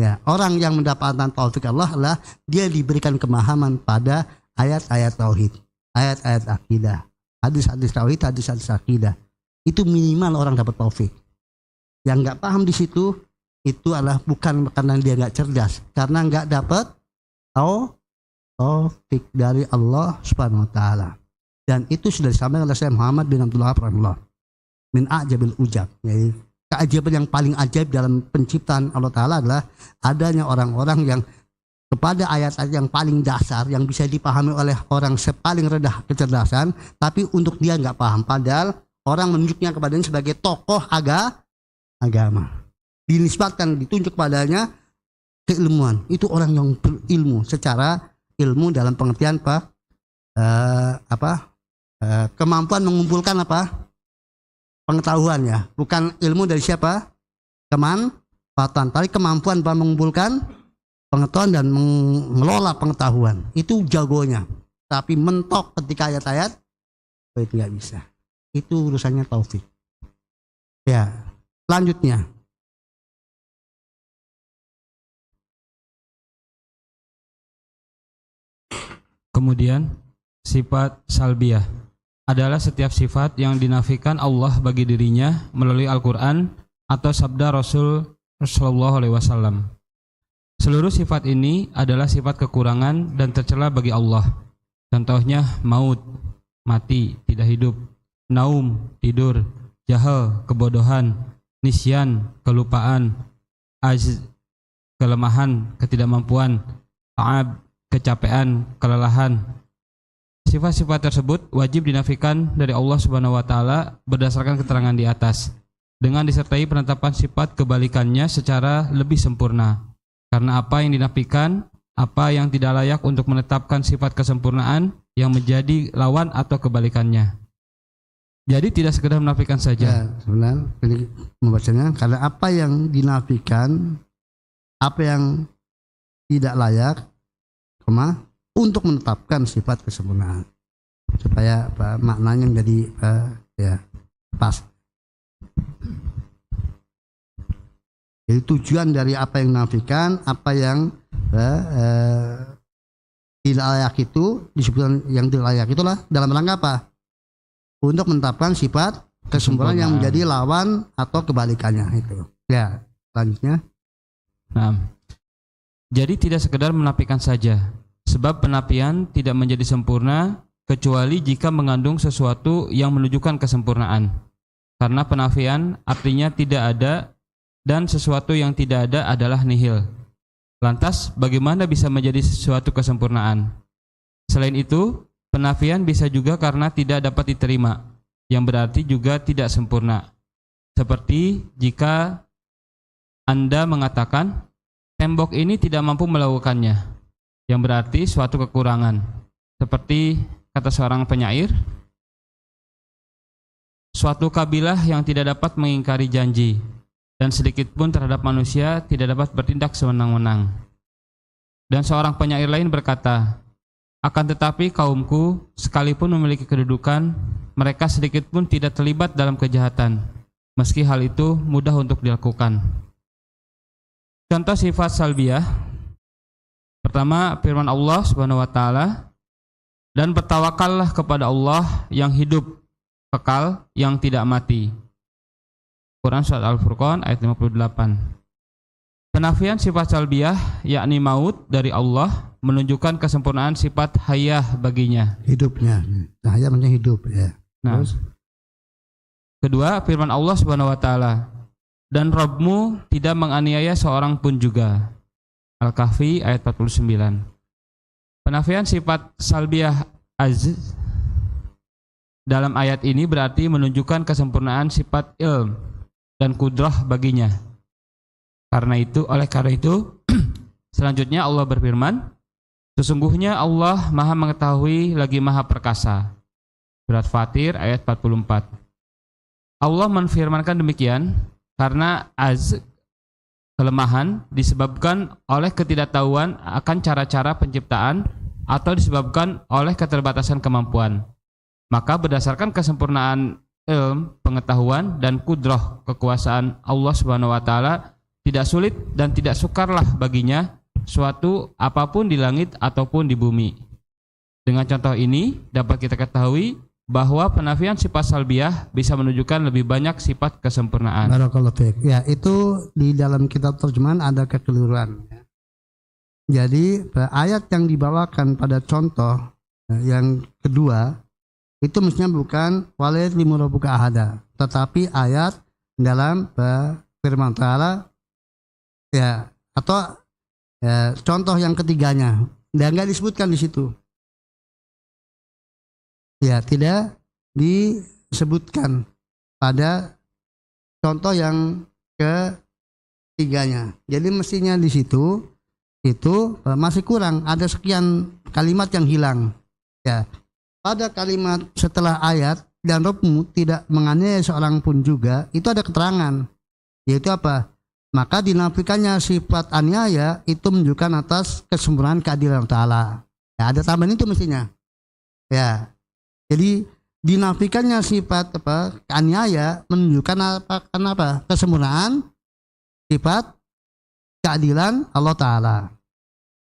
Ya, orang yang mendapatkan taufik Allah adalah dia diberikan pemahaman pada ayat-ayat tauhid, ayat-ayat akidah, hadis-hadis tauhid, hadis-hadis akidah. Itu minimal orang dapat taufik. Yang nggak paham di situ itu adalah bukan karena dia nggak cerdas, karena nggak dapat taufik dari Allah Subhanahu Wa Taala. Dan itu sudah disampaikan oleh Syekh Muhammad bin Abdullah rahimahullah. Min ajabil ujab. Jadi keajaiban yang paling ajaib dalam penciptaan Allah Ta'ala adalah adanya orang-orang yang kepada ayat-ayat yang paling dasar yang bisa dipahami oleh orang paling rendah kecerdasan, tapi untuk dia nggak paham. Padahal orang menunjuknya kepadanya sebagai tokoh agama. Dinisbatkan, ditunjuk padanya keilmuan. Itu orang yang berilmu secara ilmu dalam pengertian kemampuan mengumpulkan pengetahuan, ya, bukan ilmu dari siapa, kemanfaatan, tapi kemampuan mengumpulkan pengetahuan dan mengelola pengetahuan, itu jagonya. Tapi mentok ketika ayat-ayat itu nggak bisa. Itu urusannya taufik. Ya, selanjutnya kemudian sifat salbiyah adalah setiap sifat yang dinafikan Allah bagi dirinya melalui Al-Quran atau sabda Rasul Sallallahu Alaihi Wasallam. Seluruh sifat ini adalah sifat kekurangan dan tercela bagi Allah. Contohnya maut, mati, tidak hidup, naum, tidur, jahal, kebodohan, nisyan, kelupaan, ajz, kelemahan, ketidakmampuan, ta'ab, kecapean, kelelahan. Sifat-sifat tersebut wajib dinafikan dari Allah Subhanahu wa taala berdasarkan keterangan di atas, dengan disertai penetapan sifat kebalikannya secara lebih sempurna. Karena apa yang dinafikan, apa yang tidak layak untuk menetapkan sifat kesempurnaan yang menjadi lawan atau kebalikannya. Jadi tidak sekedar menafikan saja. Ya, sebenarnya ini membacanya karena apa yang dinafikan apa yang tidak layak, untuk menetapkan sifat kesempurnaan supaya maknanya menjadi pas. Jadi tujuan dari apa yang dinafikan, apa yang tidak layak itu disebutkan yang tidak layak itulah dalam rangka apa? Untuk menetapkan sifat kesempurnaan yang menjadi lawan atau kebalikannya itu. Ya, selanjutnya. Nah, jadi tidak sekedar menafikan saja, sebab penafian tidak menjadi sempurna kecuali jika mengandung sesuatu yang menunjukkan kesempurnaan. Karena penafian artinya tidak ada dan sesuatu yang tidak ada adalah nihil. Lantas bagaimana bisa menjadi sesuatu kesempurnaan? Selain itu, penafian bisa juga karena tidak dapat diterima, yang berarti juga tidak sempurna. Seperti jika Anda mengatakan, tembok ini tidak mampu melakukannya, yang berarti suatu kekurangan. Seperti kata seorang penyair, suatu kabilah yang tidak dapat mengingkari janji, dan sedikit pun terhadap manusia tidak dapat bertindak sewenang-wenang. Dan seorang penyair lain berkata, akan tetapi kaumku sekalipun memiliki kedudukan, mereka sedikit pun tidak terlibat dalam kejahatan, meski hal itu mudah untuk dilakukan. Contoh sifat salbiyah. Pertama, firman Allah Subhanahu wa taala, dan bertawakallah kepada Allah yang hidup, kekal, yang tidak mati. Quran surat Al-Furqan ayat 58. Penafian sifat salbiyah yakni maut dari Allah menunjukkan kesempurnaan sifat hayah baginya, hidupnya. Hayah maksudnya hidup ya. Nah, Terus kedua, firman Allah Subhanahu wa taala, dan Rabbmu tidak menganiaya seorang pun juga. Al-Kahfi ayat 49. Penafian sifat salbiyah dalam ayat ini berarti menunjukkan kesempurnaan sifat ilm dan kudrah baginya. Oleh karena itu, selanjutnya Allah berfirman, sesungguhnya Allah Maha mengetahui lagi Maha perkasa. Surat Fatir ayat 44. Allah menfirmankan demikian karena kelemahan disebabkan oleh ketidaktahuan akan cara-cara penciptaan atau disebabkan oleh keterbatasan kemampuan. Maka berdasarkan kesempurnaan ilmu, pengetahuan dan kudrah kekuasaan Allah Subhanahu wa taala, tidak sulit dan tidak sukarlah baginya suatu apapun di langit ataupun di bumi. Dengan contoh ini dapat kita ketahui bahwa penafian sifat salbiyah bisa menunjukkan lebih banyak sifat kesempurnaan. Barakallahu fiik. Ya, itu di dalam kitab terjemahan ada kekeliruan. Jadi ayat yang dibawakan pada contoh yang kedua itu mestinya bukan walid limurabuka ahada, tetapi ayat dalam firman Ta'ala ya, atau contoh yang ketiganya dan nggak disebutkan di situ. Ya, tidak disebutkan pada contoh yang ketiganya. Jadi mestinya di situ itu masih kurang, ada sekian kalimat yang hilang. Ya, pada kalimat setelah ayat dan Rabbmu tidak menganiaya seorang pun juga, itu ada keterangan, yaitu apa? Maka dinafikannya sifat aniaya itu menunjukkan atas kesempurnaan keadilan Ta'ala. Ya, ada tambahan itu mestinya. Ya, jadi dinafikannya sifat aniaya menunjukkan apa? Kesempurnaan sifat keadilan Allah Ta'ala.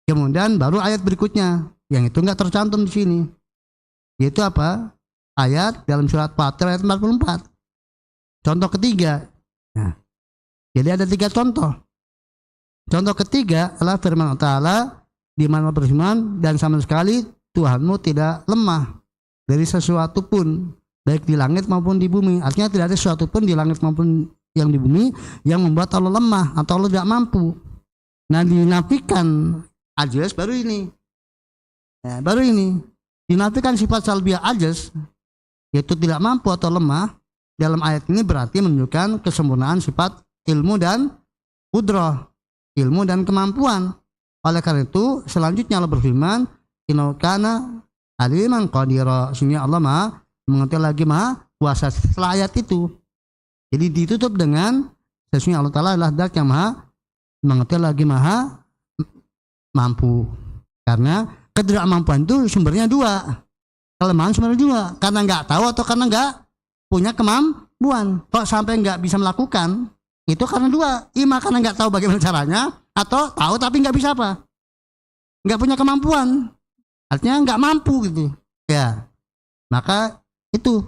Kemudian baru ayat berikutnya yang itu enggak tercantum di sini. Yaitu apa? Ayat dalam surat Fatir ayat 44. Contoh ketiga. Nah, jadi ada 3 contoh. Contoh ketiga adalah firman Allah Ta'ala di mana berfirman, dan sama sekali Tuhanmu tidak lemah dari sesuatu pun, baik di langit maupun di bumi. Artinya tidak ada sesuatu pun di langit maupun yang di bumi yang membuat Allah lemah atau Allah tidak mampu. Nah, dinafikan ajaz baru ini. Ya, baru ini. Dinafikan sifat salbiyah ajaz, yaitu tidak mampu atau lemah, dalam ayat ini berarti menunjukkan kesempurnaan sifat ilmu dan qudrah, ilmu dan kemampuan. Oleh karena itu selanjutnya Allah berfirman, innahu kana aliman qadira, sesungguhnya Allah Maha mengetahui lagi Maha kuasa. Setelah ayat itu jadi ditutup dengan sesungguhnya Allah Ta'ala adalah zat yang Maha mengerti lagi maha mampu. Karena ketidakmampuan itu sumbernya dua, kelemahan sumbernya dua, karena nggak tahu atau karena nggak punya kemampuan. Kok sampai nggak bisa melakukan, itu karena dua, ima karena nggak tahu bagaimana caranya, atau tahu tapi nggak bisa apa, nggak punya kemampuan, artinya nggak mampu gitu ya. Maka itu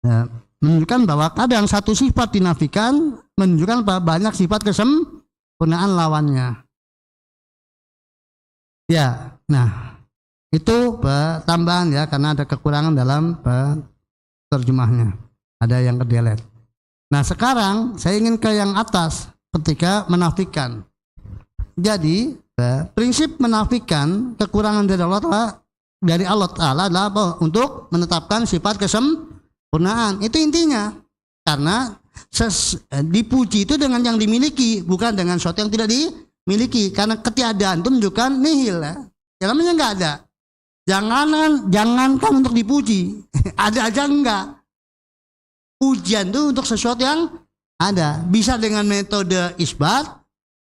ya, menunjukkan bahwa kadang satu sifat dinafikan menunjukkan bahwa banyak sifat kesempurnaan lawannya. Ya, nah itu tambahan ya, karena ada kekurangan dalam terjemahnya, ada yang kedelet. Nah sekarang saya ingin ke yang atas ketika menafikan. Jadi prinsip menafikan kekurangan dari Allah Ta'ala adalah apa? Untuk menetapkan sifat kesempurnaan. Itu intinya. Karena dipuji itu dengan yang dimiliki, bukan dengan sesuatu yang tidak dimiliki. Karena ketiadaan itu menunjukkan nihil ya. Namanya nggak ada. Jangankan untuk dipuji, ada aja enggak. Pujian itu untuk sesuatu yang ada. Bisa dengan metode isbat,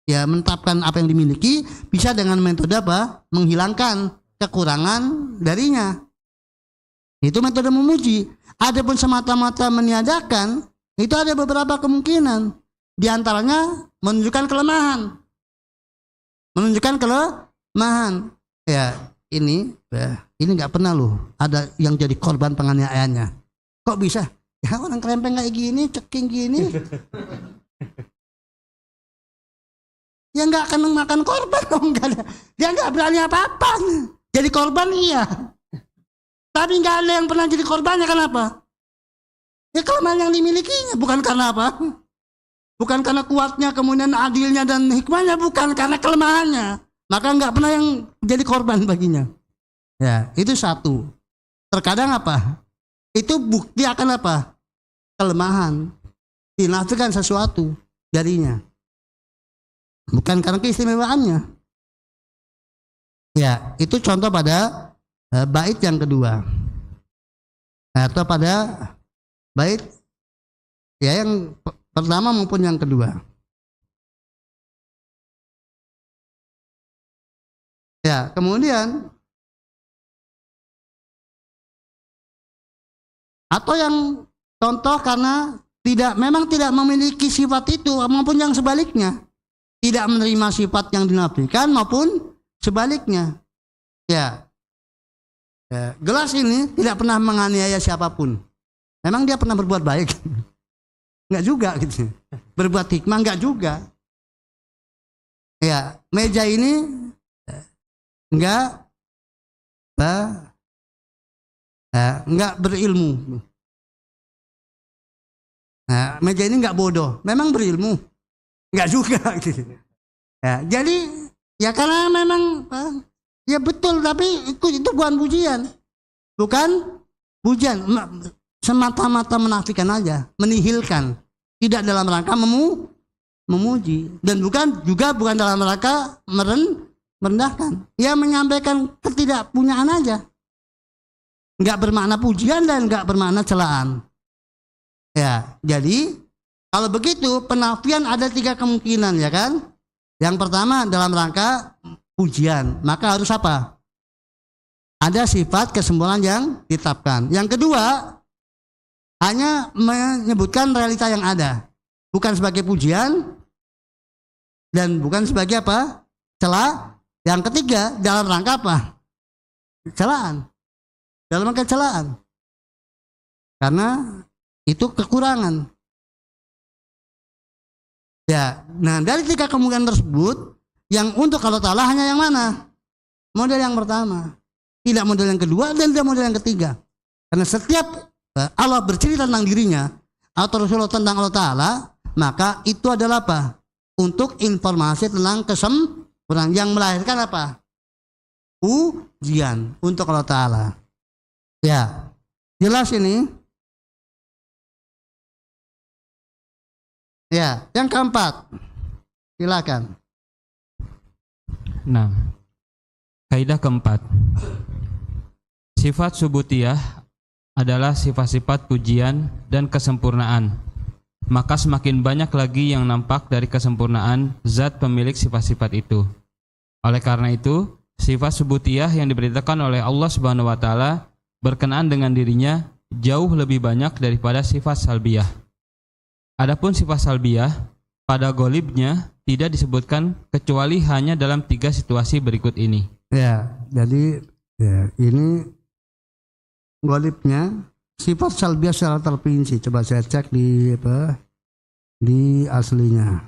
ya menetapkan apa yang dimiliki. Bisa dengan metode apa? Menghilangkan kekurangan darinya. Itu metode memuji. Adapun semata-mata meniadakan, itu ada beberapa kemungkinan. Di antaranya menunjukkan kelemahan. Menunjukkan kelemahan. Ya, ini nggak pernah loh ada yang jadi korban penganiayaannya. Kok bisa? Ya orang kerempeng kayak gini, ceking gini. Ya nggak akan makan korban dong. Dia nggak berani apa-apa. Jadi korban iya. Tapi nggak ada yang pernah jadi korbannya. Kenapa? Ya kelemahan yang dimilikinya. Bukan karena apa? Bukan karena kuatnya, kemudian adilnya dan hikmahnya. Bukan karena kelemahannya. Maka nggak pernah yang jadi korban baginya. Ya, itu satu. Terkadang apa? Itu bukti akan apa? Kelemahan. Dinafikan sesuatu darinya. Bukan karena keistimewaannya. Ya, itu contoh pada bait yang kedua. Atau pada bait ya yang pertama maupun yang kedua. Ya, kemudian atau yang contoh karena memang tidak memiliki sifat itu maupun yang sebaliknya, tidak menerima sifat yang dinafikan maupun sebaliknya. Ya, gelas ini tidak pernah menganiaya siapapun. Memang dia pernah berbuat baik? Enggak juga gitu. Berbuat hikmah enggak juga. Ya, meja ini enggak berilmu. Nah, meja ini enggak bodoh, memang berilmu, enggak juga gitu. Ya, jadi ya karena memang ya betul, tapi itu bukan pujian, semata-mata menafikan aja, menihilkan, tidak dalam rangka memuji, dan bukan dalam rangka merendahkan. Ya menyampaikan ketidakpunyaan aja, nggak bermakna pujian dan nggak bermakna celaan. Ya, jadi kalau begitu penafian ada 3 kemungkinan ya kan. Yang pertama dalam rangka pujian, maka harus apa? Ada sifat kesempurnaan yang ditetapkan. Yang kedua hanya menyebutkan realita yang ada, bukan sebagai pujian dan bukan sebagai apa? Cela. Yang ketiga dalam rangka apa? Celaan. Dalam rangka celaan. Karena itu kekurangan. Ya, nah dari 3 kemungkinan tersebut, yang untuk Allah Ta'ala hanya yang mana? Model yang pertama, tidak model yang kedua dan tidak model yang ketiga. Karena setiap Allah bercerita tentang dirinya atau Rasulullah tentang Allah Ta'ala, maka itu adalah apa? Untuk informasi tentang kesempurnaan yang melahirkan apa? Ujian untuk Allah Ta'ala. Ya, jelas ini. Ya, yang keempat, silakan. Nah, kaidah keempat, sifat subutiyah adalah sifat-sifat pujian dan kesempurnaan maka semakin banyak lagi yang nampak dari kesempurnaan zat pemilik sifat-sifat itu. Oleh karena itu, sifat subutiyah yang diberitakan oleh Allah Subhanahu wa taala berkenaan dengan dirinya jauh lebih banyak daripada sifat salbiyah. Adapun sifat salbiyah pada golibnya tidak disebutkan kecuali hanya dalam 3 situasi berikut ini. Ya, jadi ya, ini golibnya sifat salbiyah secara terperinci. Coba saya cek di di aslinya.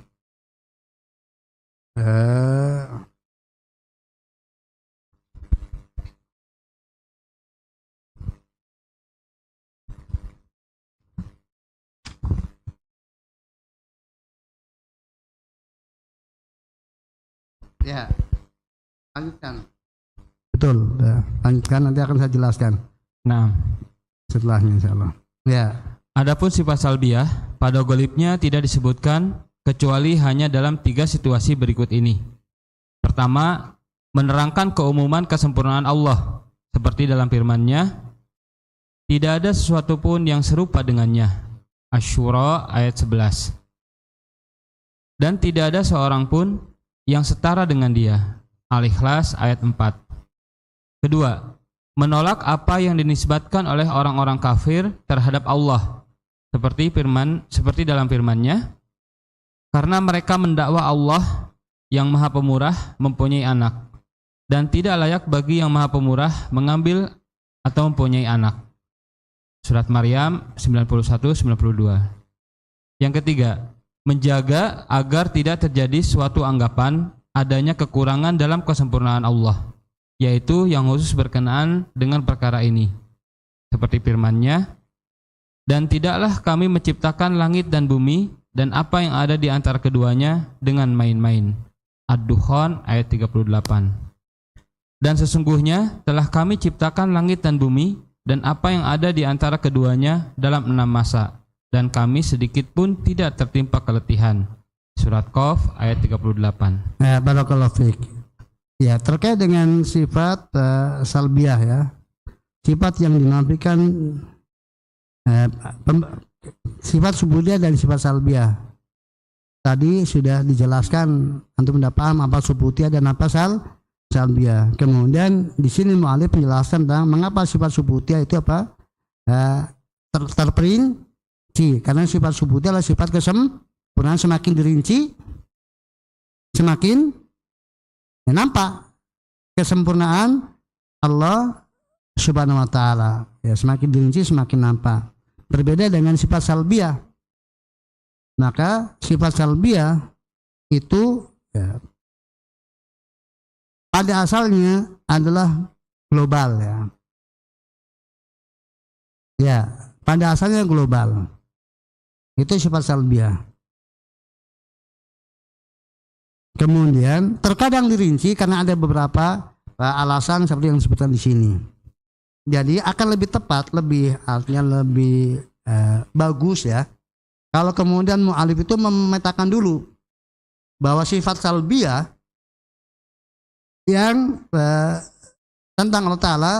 Ya, lanjutkan. Betul, ya. Lanjutkan, nanti akan saya jelaskan. Nah, Setelahnya insyaallah. Ya. adapun sifat salbiyah pada golibnya tidak disebutkan kecuali hanya dalam 3 situasi berikut ini. Pertama, menerangkan keumuman kesempurnaan Allah seperti dalam firman-Nya, tidak ada sesuatu pun yang serupa dengannya. Asy-Syura ayat 11. Dan tidak ada seorang pun yang setara dengan Dia. Al-Ikhlas ayat 4. Kedua, menolak apa yang dinisbatkan oleh orang-orang kafir terhadap Allah seperti dalam firman-Nya, karena mereka mendakwa Allah yang Maha Pemurah mempunyai anak, dan tidak layak bagi yang Maha Pemurah mengambil atau mempunyai anak. Surat Maryam 91-92. Yang ketiga, menjaga agar tidak terjadi suatu anggapan adanya kekurangan dalam kesempurnaan Allah, yaitu yang khusus berkenaan dengan perkara ini. Seperti firman-Nya, dan tidaklah kami menciptakan langit dan bumi dan apa yang ada di antara keduanya dengan main-main. Ad-Dukhan ayat 38. Dan sesungguhnya telah kami ciptakan langit dan bumi dan apa yang ada di antara keduanya dalam 6 masa, dan kami sedikit pun tidak tertimpa keletihan. Surat Qaf ayat 38. Ya, barakallahu fiik. Ya, terkait dengan sifat salbiyah ya. Sifat yang dinafikan sifat subudiyah dan sifat salbiyah. Tadi sudah dijelaskan, antum sudah paham apa subudiyah dan apa salbiyah. Kemudian di sini mu'alif menjelaskan tentang mengapa sifat subudiyah itu apa? Terperinci. Karena sifat subudiyah adalah sifat kesempurnaan, semakin dirinci semakin nampak kesempurnaan Allah Subhanahu wa taala. Ya, semakin dirinci semakin nampak. Berbeda dengan sifat salbiyah. Maka sifat salbiyah itu ya, pada asalnya adalah global ya. Ya, pada asalnya global. Itu sifat salbiyah. Kemudian terkadang dirinci karena ada beberapa alasan seperti yang disebutkan di sini. Jadi akan lebih tepat, artinya lebih bagus ya. Kalau kemudian mu'alif itu memetakan dulu bahwa sifat salbiyah yang tentang Allah Ta'ala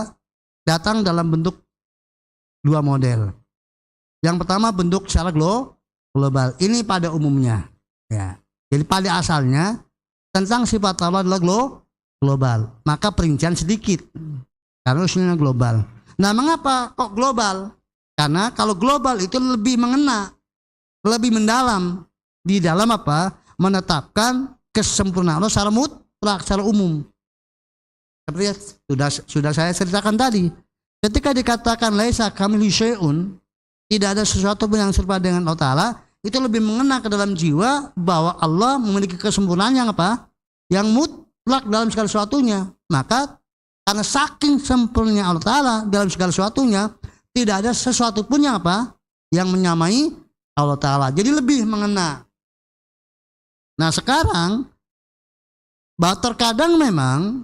datang dalam bentuk 2 model. Yang pertama bentuk secara global. Ini pada umumnya. Ya. Jadi pada asalnya tentang sifat Allah adalah global. Maka perincian sedikit. Karena usulnya global. Nah, mengapa kok global? Karena kalau global itu lebih mengena, lebih mendalam di dalam apa? Menetapkan kesempurnaan Allah secara mutlak, secara umum. Seperti sudah saya ceritakan tadi. Ketika dikatakan laisa kamitslihi syai'un, tidak ada sesuatu pun yang serupa dengan Allah Ta'ala, itu lebih mengena ke dalam jiwa bahwa Allah memiliki kesempurnaan yang apa? Yang mutlak dalam segala sesuatunya. Maka karena saking sempurnanya Allah Ta'ala dalam segala sesuatunya, tidak ada sesuatu pun yang apa? Yang menyamai Allah Ta'ala. Jadi lebih mengena. Nah sekarang, bahwa terkadang memang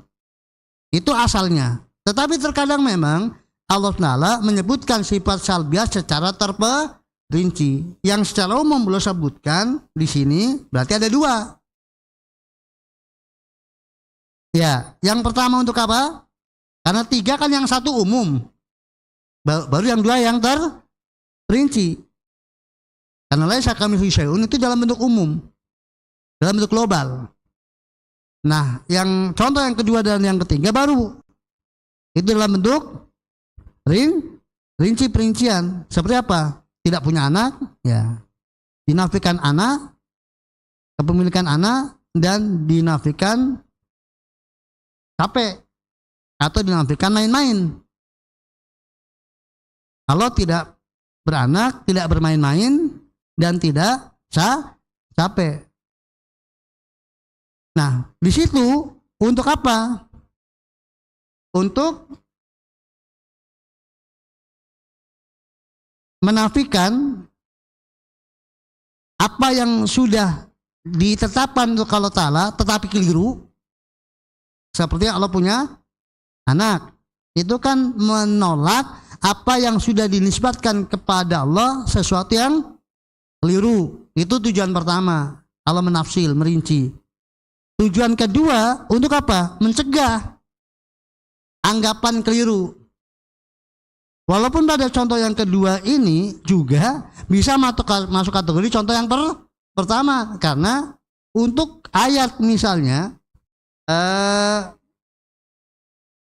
itu asalnya. Tetapi terkadang memang Allah Ta'ala menyebutkan sifat salbiyah secara terperinci. Yang secara umum belum sebutkan di sini berarti ada 2. Ya, yang pertama untuk apa? Karena 3 kan yang 1 umum. Baru yang 2 yang terperinci. Karena laisa kamitslihi syai'un itu dalam bentuk umum, dalam bentuk global. Nah, yang contoh yang kedua dan yang ketiga baru itu dalam bentuk rinci-perincian. Seperti apa? Tidak punya anak, ya. Dinafikan anak, kepemilikan anak, dan dinafikan capek atau dinafikan main-main. Kalau tidak beranak, tidak bermain-main, dan tidak capek. Nah, di situ untuk apa? Untuk menafikan apa yang sudah ditetapkan untuk Allah Ta'ala tetapi keliru. Seperti Allah punya anak. Itu kan menolak apa yang sudah dinisbatkan kepada Allah sesuatu yang keliru. Itu tujuan pertama. Allah menafsil, merinci. Tujuan kedua untuk apa? Mencegah anggapan keliru. Walaupun pada contoh yang kedua ini juga bisa masuk kategori contoh yang pertama. Karena untuk ayat misalnya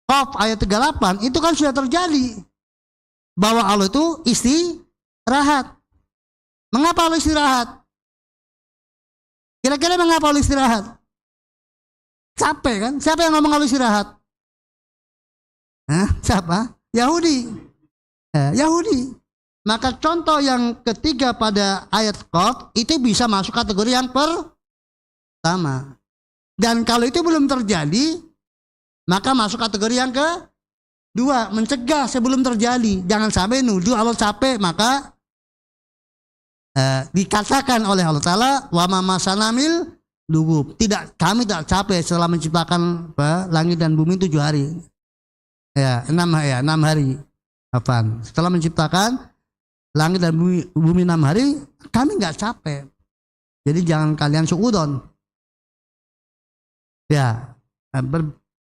Qaf ayat 38 itu kan sudah terjadi bahwa Allah itu istirahat. Mengapa Allah istirahat? Kira-kira mengapa Allah istirahat? Capek kan? Siapa yang ngomong Allah istirahat? Siapa? Yahudi. Yahudi. Maka contoh yang ketiga pada ayat Qaf itu bisa masuk kategori yang pertama. Dan kalau itu belum terjadi, maka masuk kategori yang kedua, mencegah sebelum terjadi. Jangan sampai nuduh Allah capek, maka dikatakan oleh Allah Ta'ala wa ma masanamil lugub. Kami tak capek setelah menciptakan langit dan bumi 7 hari. Ya, 6 hari. Apaan? Setelah menciptakan langit dan bumi 6 hari, kami nggak capek. Jadi jangan kalian suudon. Ya,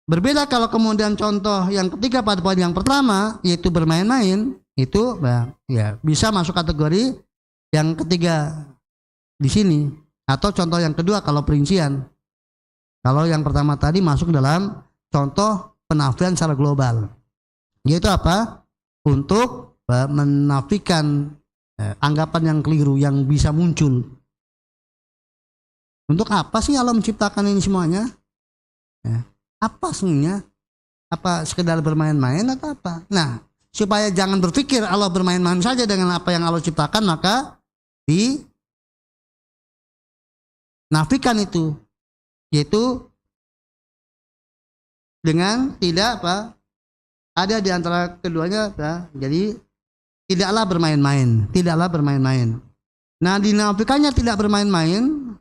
berbeda kalau kemudian contoh yang ketiga pada poin yang pertama yaitu bermain-main, itu ya bisa masuk kategori yang ketiga di sini, atau contoh yang kedua kalau perincian. Kalau yang pertama tadi masuk dalam contoh penafian secara global, yaitu apa? Untuk menafikan anggapan yang keliru yang bisa muncul. Untuk apa sih Allah menciptakan ini semuanya? Apa sebenarnya? Apa sekedar bermain-main atau apa? Nah, supaya jangan berpikir Allah bermain-main saja dengan apa yang Allah ciptakan, maka dinafikan itu, yaitu dengan tidak ada di antara keduanya, jadi tidaklah bermain-main. Nah, dinafikannya tidak bermain-main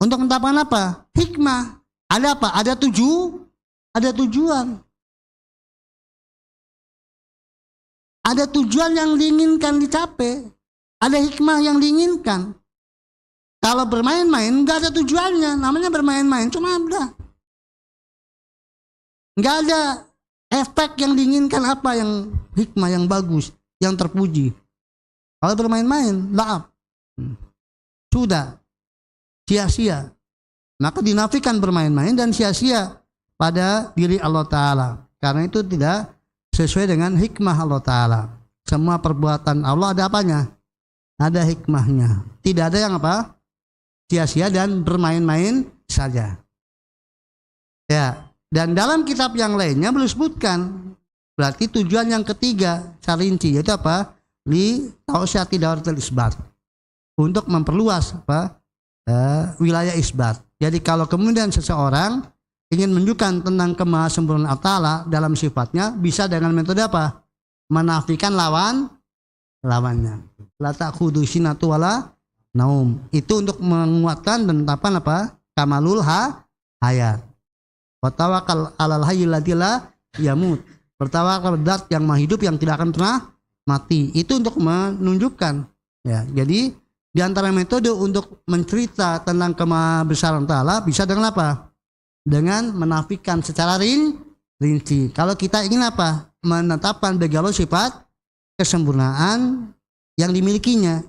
untuk menetapkan apa? Hikmah. Ada apa? Ada tujuan. Ada tujuan yang diinginkan dicapai. Ada hikmah yang diinginkan. Kalau bermain-main nggak ada tujuannya, namanya bermain-main cuma udah. Nggak ada efek yang diinginkan, apa yang hikmah, yang bagus, yang terpuji. Kalau bermain-main, laaf. Sudah sia-sia. Maka dinafikan bermain-main dan sia-sia pada diri Allah Ta'ala. Karena itu tidak sesuai dengan hikmah Allah Ta'ala. Semua perbuatan Allah ada apanya? Ada hikmahnya. Tidak ada yang apa? Sia-sia dan bermain-main saja. Ya. Dan dalam kitab yang lainnya belum sebutkan. Berarti tujuan yang ketiga secara rinci yaitu apa? Li tausyati dauratul isbat. Untuk memperluas wilayah isbat. Jadi kalau kemudian seseorang ingin menunjukkan tentang kemahasempurnaan Allah Ta'ala dalam sifatnya, bisa dengan metode apa? Menafikan lawannya. La ta'khudhu sinatu wala naum. Itu untuk menguatkan dan menetapkan apa? Kamalul hayat. Wa tawakkal 'alal hayyil ladzi la yamut. Bertawakal pada zat yang maha hidup yang tidak akan pernah mati. Itu untuk menunjukkan, ya. Jadi di antara metode untuk mencerita tentang kemahabesaran Ta'ala bisa dengan apa? Dengan menafikan secara rinci. Kalau kita ingin apa? Menetapkan bagi Allah sifat kesempurnaan yang dimilikinya.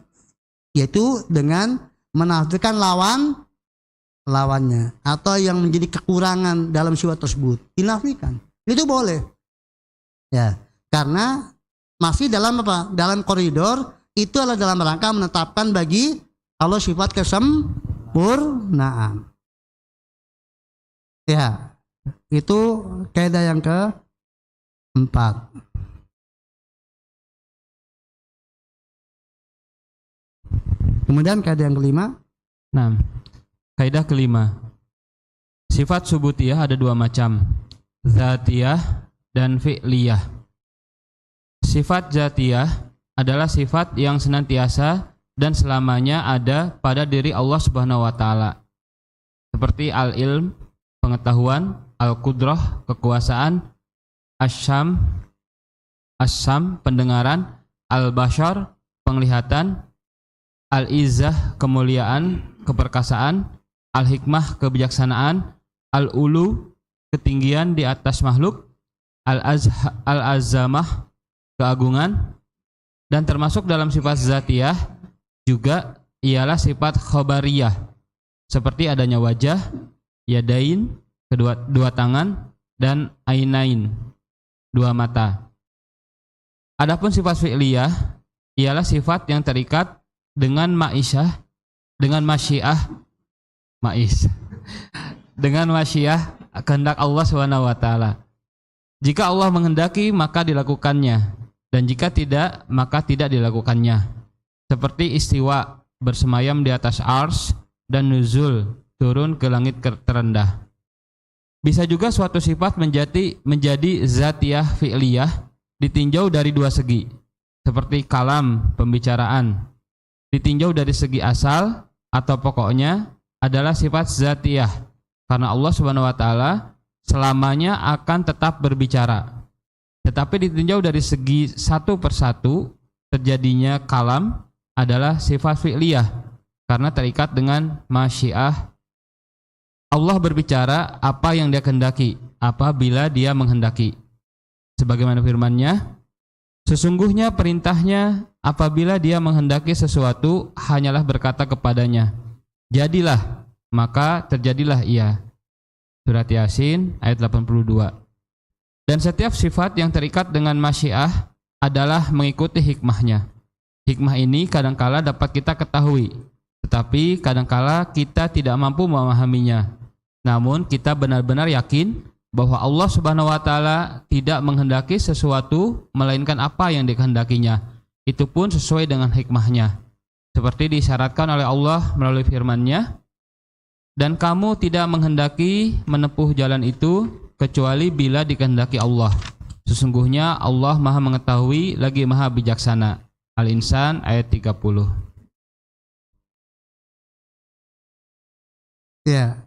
yaitu dengan menafsirkan lawannya atau yang menjadi kekurangan dalam sifat tersebut dinafikan. Itu boleh. Ya, karena masih dalam apa? Dalam koridor itu adalah dalam rangka menetapkan bagi Allah sifat kesempurnaan. Ya, itu kaidah yang keempat. Kemudian kaidah yang kelima. Nah, kaidah kelima. Sifat subutiyah ada dua macam, zatiyah dan fi'liyah. Sifat zatiyah adalah sifat yang senantiasa dan selamanya ada pada diri Allah Subhanahu wa taala. Seperti al-ilm, pengetahuan, al-qudrah, kekuasaan, asyam, pendengaran, al-bashar, penglihatan, al-izzah, kemuliaan, keperkasaan, al-hikmah, kebijaksanaan, al-ulu, ketinggian di atas makhluk, al-azamah, keagungan. Dan termasuk dalam sifat zatiyah juga ialah sifat khobariyah, seperti adanya wajah, yadain, dua tangan, dan ainain, dua mata. Adapun sifat fi'liyah ialah sifat yang terikat dengan masyiah, dengan masyiah kehendak Allah Subhanahu wa taala. Jika Allah menghendaki maka dilakukannya, dan jika tidak maka tidak dilakukannya. Seperti istiwa, bersemayam di atas ars, dan nuzul, turun ke langit terendah. Bisa juga suatu sifat menjadi zatiyah fi'liyah ditinjau dari dua segi, seperti kalam, pembicaraan. Ditinjau dari segi asal atau pokoknya adalah sifat zatiyah, karena Allah Subhanahu wa taala selamanya akan tetap berbicara. Tetapi ditinjau dari segi satu persatu, terjadinya kalam adalah sifat fi'liyah karena terikat dengan masyiah. Allah berbicara apa yang Dia kehendaki apabila Dia menghendaki. Sebagaimana firman-Nya, sesungguhnya perintahnya apabila Dia menghendaki sesuatu hanyalah berkata kepadanya, jadilah, maka terjadilah ia. Surat Yasin ayat 82. Dan setiap sifat yang terikat dengan masyiah adalah mengikuti hikmahnya. Hikmah ini kadangkala dapat kita ketahui, tetapi kadangkala kita tidak mampu memahaminya. Namun kita benar-benar yakin bahwa Allah Subhanahu wa taala tidak menghendaki sesuatu melainkan apa yang dikehendakinya. Itu pun sesuai dengan hikmahnya. Seperti disyaratkan oleh Allah melalui firman-Nya, dan kamu tidak menghendaki menempuh jalan itu kecuali bila dikehendaki Allah. Sesungguhnya Allah Maha mengetahui lagi Maha bijaksana. Al-Insan ayat 30. Ya,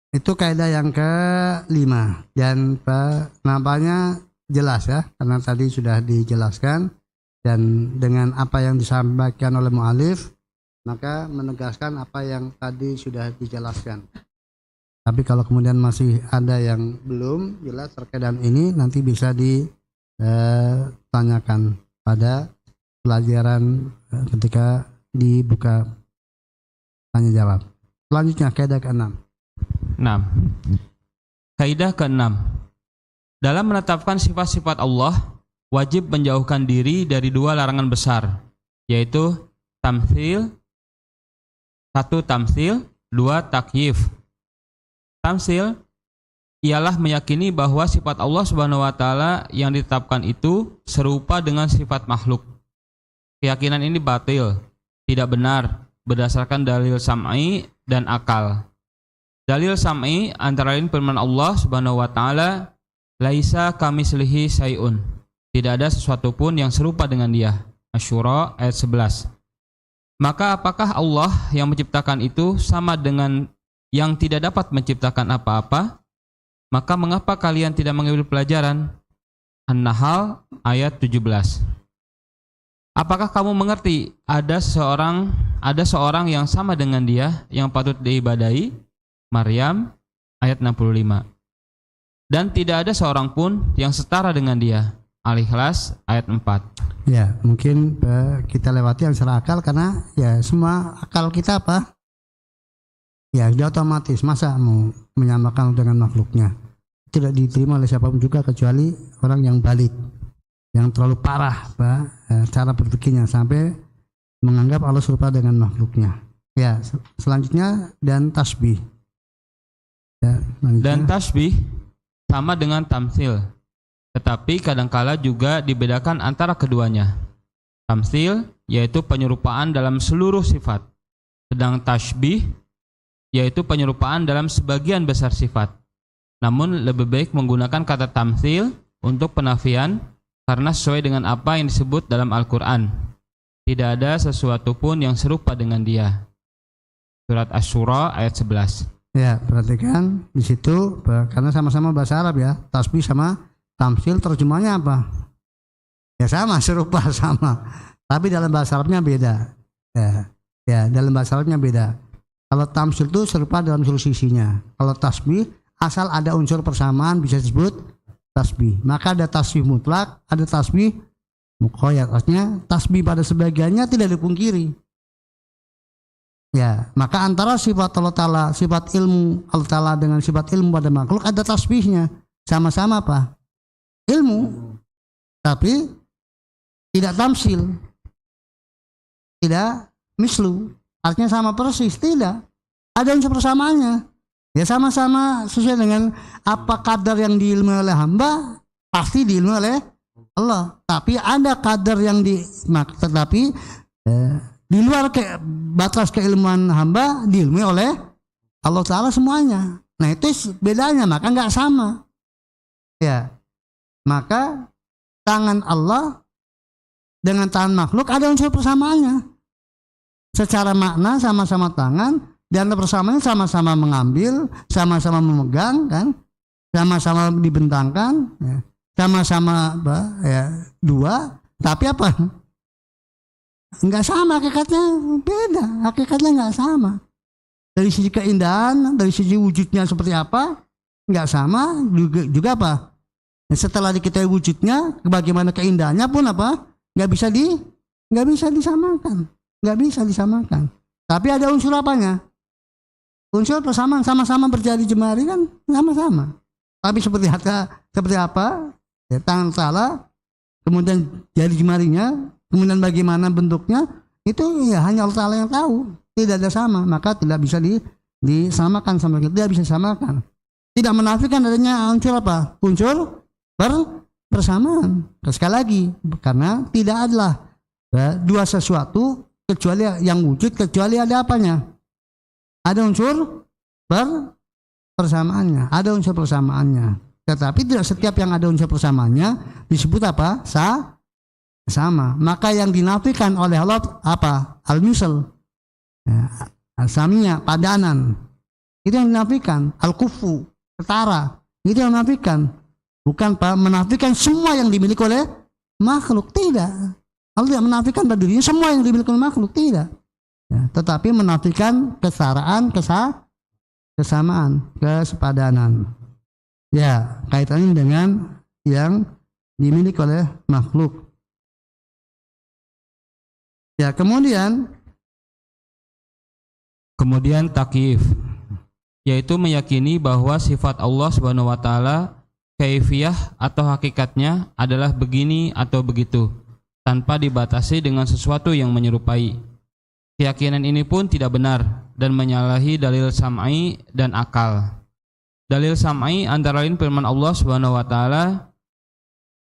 itu kaidah yang kelima dan nampaknya jelas ya, karena tadi sudah dijelaskan dan dengan apa yang disampaikan oleh mu'alif maka menegaskan apa yang tadi sudah dijelaskan. Tapi kalau kemudian masih ada yang belum jelas terkait dengan ini, nanti bisa ditanyakan pada pelajaran ketika dibuka tanya jawab. Selanjutnya kaidah ke-6. 6. Kaidah ke-6. Dalam menetapkan sifat-sifat Allah, wajib menjauhkan diri dari dua larangan besar, yaitu tamtsil, 1 tamtsil, 2 takyif. Tamtsil ialah meyakini bahwa sifat Allah Subhanahu wa taala yang ditetapkan itu serupa dengan sifat makhluk. Keyakinan ini batil, tidak benar berdasarkan dalil sam'i dan akal. Dalil sam'i antara lain firman Allah Subhanahu wa taala, laisa kamitslihi syai'un. Tidak ada sesuatu pun yang serupa dengan Dia. Asy-Syura ayat 11. Maka apakah Allah yang menciptakan itu sama dengan yang tidak dapat menciptakan apa-apa? Maka mengapa kalian tidak mengambil pelajaran? An-Nahl ayat 17. Apakah kamu mengerti ada seorang yang sama dengan Dia yang patut diibadahi? Maryam ayat 65. dan tidak ada seorang pun yang setara dengan dia. Al-Ikhlas ayat 4. Ya, mungkin kita lewati yang secara akal karena ya semua akal kita apa? Ya, sudah otomatis. Masa mau menyamakan dengan makhluknya? Tidak diterima oleh siapapun juga kecuali orang yang balik, yang terlalu parah cara berpikirnya sampai menganggap Allah serupa dengan makhluknya. Ya, selanjutnya dan tasbih. Ya, dan tasbih sama dengan tamsil. Tetapi kadangkala juga dibedakan antara keduanya. Tamsil yaitu penyerupaan dalam seluruh sifat, sedang tasbih yaitu penyerupaan dalam sebagian besar sifat. Namun lebih baik menggunakan kata tamsil untuk penafian karena sesuai dengan apa yang disebut dalam Al-Quran. Tidak ada sesuatu pun yang serupa dengan dia. Surat Asy-Syura ayat 11. Ya, perhatikan di situ karena sama-sama bahasa Arab ya. Tasbih sama tamsil terjemahnya apa? Ya sama, serupa sama. Tapi dalam bahasa Arabnya beda. Ya, dalam bahasa Arabnya beda. Kalau tamsil itu serupa dalam seluruh sisinya. Kalau tasbih asal ada unsur persamaan bisa disebut tasbih. Maka ada tasbih mutlak, ada tasbih muqayyad. Artinya tasbih pada sebagiannya tidak dipungkiri. Ya, maka antara sifat Allah Ta'ala, sifat ilmu Allah Ta'ala dengan sifat ilmu pada makhluk ada tasbihnya. Sama-sama apa? Ilmu, tapi tidak tamsil, tidak mislu, artinya sama persis, tidak ada unsur persamaannya. Ya sama-sama sesuai dengan apa kadar yang diilmui oleh hamba pasti diilmui oleh Allah. Tapi ada kadar yang tetapi di luar batas keilmuan hamba diilmui oleh Allah Ta'ala semuanya. Nah itu bedanya, maka nggak sama. Ya. Maka tangan Allah dengan tangan makhluk ada unsur persamaannya. Secara makna sama-sama tangan dan persamaannya sama-sama mengambil, sama-sama memegang kan, sama-sama dibentangkan, ya. Sama-sama dua, tapi apa? Enggak sama hakikatnya, beda. Hakikatnya enggak sama. Dari sisi keindahan, dari sisi wujudnya seperti apa, enggak sama. Juga apa? Setelah diketahui wujudnya, bagaimana keindahannya pun apa? Nggak bisa disamakan. Tapi ada unsur apanya? Unsur persamaan, sama-sama berjari jemari kan, sama-sama. Tapi seperti apa? Ya, tangan salah, kemudian jari jemarinya, kemudian bagaimana bentuknya, itu ya hanya Allah Ta'ala yang tahu. Tidak ada sama, maka tidak bisa disamakan sama kita, tidak bisa disamakan. Tidak menafikan adanya unsur apa? Unsur bersamaan. Sekali lagi, karena tidak adalah dua sesuatu kecuali yang wujud, kecuali ada apanya? Ada unsur persamaannya, ada unsur persamaannya. Tetapi tidak setiap yang ada unsur persamaannya disebut apa? Sama. Maka yang dinafikan oleh Allah apa? Al-misal, al-samiyah, padanan. Itu yang dinafikan. Al-kufu, setara. Itu yang dinafikan. Bukan menafikan semua yang dimiliki oleh makhluk, tidak. Allah tidak menafikan pada dirinya semua yang dimiliki oleh makhluk, tidak. Ya, tetapi menafikan kesetaraan, kesamaan, kesepadanan. Ya, kaitannya dengan yang dimiliki oleh makhluk. Ya, kemudian takyif, yaitu meyakini bahwa sifat Allah Subhanahu wa taala kaifiyah atau hakikatnya adalah begini atau begitu, tanpa dibatasi dengan sesuatu yang menyerupai. Keyakinan ini pun tidak benar dan menyalahi dalil sam'i dan akal. Dalil sam'i antara lain firman Allah Subhanahu wa taala,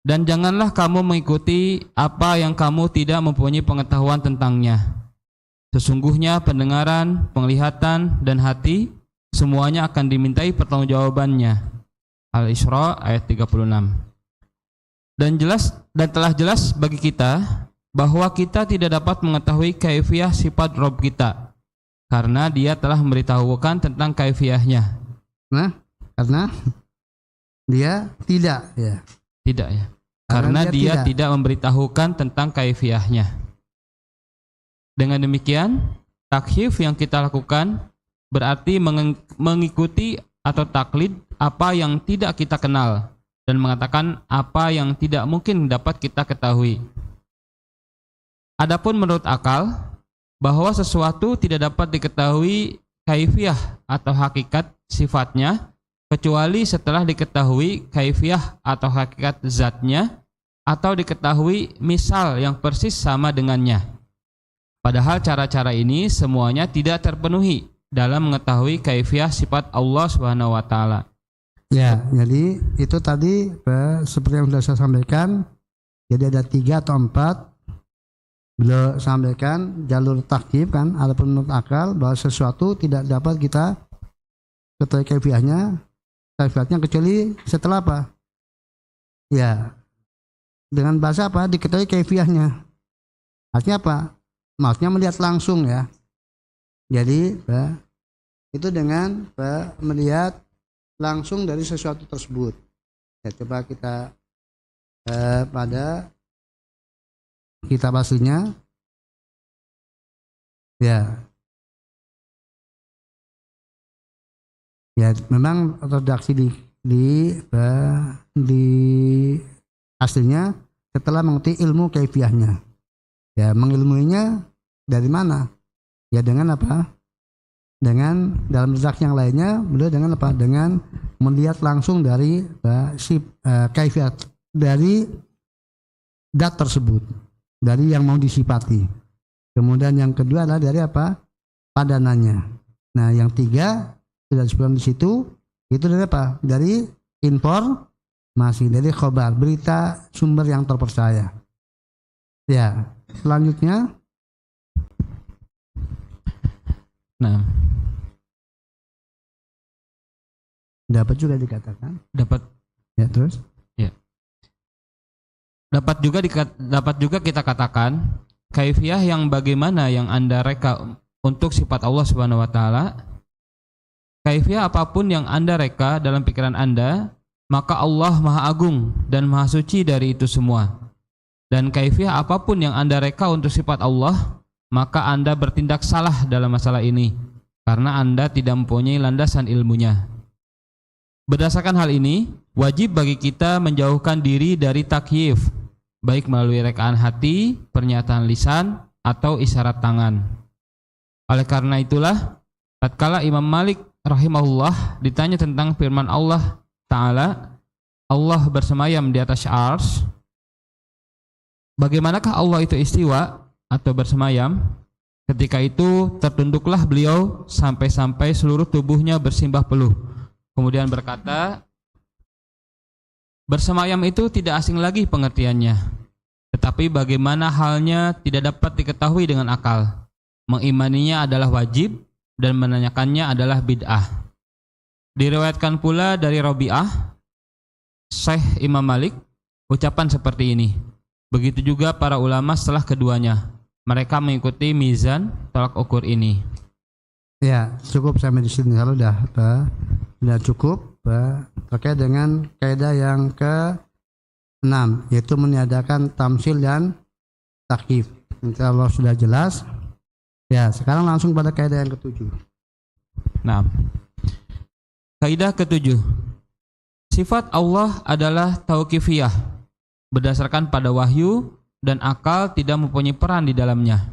dan janganlah kamu mengikuti apa yang kamu tidak mempunyai pengetahuan tentangnya. Sesungguhnya pendengaran, penglihatan, dan hati semuanya akan dimintai pertanggungjawabannya. Al-Isra ayat 36. Dan telah jelas bagi kita bahwa kita tidak dapat mengetahui kaifiyah sifat Rabb kita karena Dia telah memberitahukan tentang kaifiyahnya. Nah, karena Dia tidak ya. Tidak ya. Karena dia tidak memberitahukan tentang kaifiyahnya. Dengan demikian, takyif yang kita lakukan berarti mengikuti atau taklid apa yang tidak kita kenal dan mengatakan apa yang tidak mungkin dapat kita ketahui. Adapun menurut akal, bahwa sesuatu tidak dapat diketahui kaifiyah atau hakikat sifatnya kecuali setelah diketahui kaifiyah atau hakikat zatnya atau diketahui misal yang persis sama dengannya. Padahal cara-cara ini semuanya tidak terpenuhi dalam mengetahui kaifiyah sifat Allah Subhanahu wa taala. Ya, jadi itu tadi seperti yang sudah saya sampaikan. Jadi ada 3 atau 4. Beliau sampaikan jalur takyif kan, adapun menurut akal bahwa sesuatu tidak dapat kita ketahui kaifiyahnya kecuali setelah apa? Ya, dengan bahasa apa? Diketahui kaifiyahnya. Artinya apa? Maksudnya melihat langsung ya. Jadi itu dengan melihat langsung dari sesuatu tersebut. Ya, coba kita pada kitab aslinya. Ya. Ya, memang redaksi di aslinya setelah mengerti ilmu kaifiyahnya. Ya, mengilmuinya dari mana? Ya dengan apa? Dengan dalam redaksi yang lainnya beliau dengan apa? Dengan melihat langsung dari kaifiyat dari dat tersebut, dari yang mau disifati. Kemudian yang kedua adalah dari apa? Padanannya. Nah, yang 3 sudah disebutkan di situ, itu dari apa? Dari informasi, dari khobar, berita sumber yang terpercaya. Ya, selanjutnya. Nah, dapat juga dikatakan. dapat Ya, terus. dapat juga kita katakan kaifiyah yang bagaimana yang Anda reka untuk sifat Allah Subhanahu wa taala. Kaifiyah apapun yang Anda reka dalam pikiran Anda, maka Allah Maha Agung dan Maha Suci dari itu semua. Dan kaifiyah apapun yang Anda reka untuk sifat Allah, maka Anda bertindak salah dalam masalah ini karena Anda tidak mempunyai landasan ilmunya. Berdasarkan hal ini, wajib bagi kita menjauhkan diri dari takyif, baik melalui rekaan hati, pernyataan lisan, atau isyarat tangan. Oleh karena itulah, tatkala Imam Malik rahimahullah ditanya tentang firman Allah Ta'ala, Allah bersemayam di atas arsy, bagaimanakah Allah itu istiwa atau bersemayam? Ketika itu tertunduklah beliau sampai-sampai seluruh tubuhnya bersimbah peluh. Kemudian berkata, bersemayam itu tidak asing lagi pengertiannya, tetapi bagaimana halnya tidak dapat diketahui dengan akal. Mengimaninya adalah wajib dan menanyakannya adalah bid'ah. Diriwayatkan pula dari Rabi'ah, Syekh Imam Malik, ucapan seperti ini. Begitu juga para ulama setelah keduanya. Mereka mengikuti mizan tolak ukur ini. Ya, cukup sampai di sini. Kalau sudah cukup terkait dengan kaidah yang ke-6, yaitu meniadakan tamsil dan takyif. Insya Allah sudah jelas. Ya, sekarang langsung pada kaidah yang ke-7. Nah, kaidah ke-7. Sifat Allah adalah tauqifiyah, berdasarkan pada wahyu dan akal tidak mempunyai peran di dalamnya.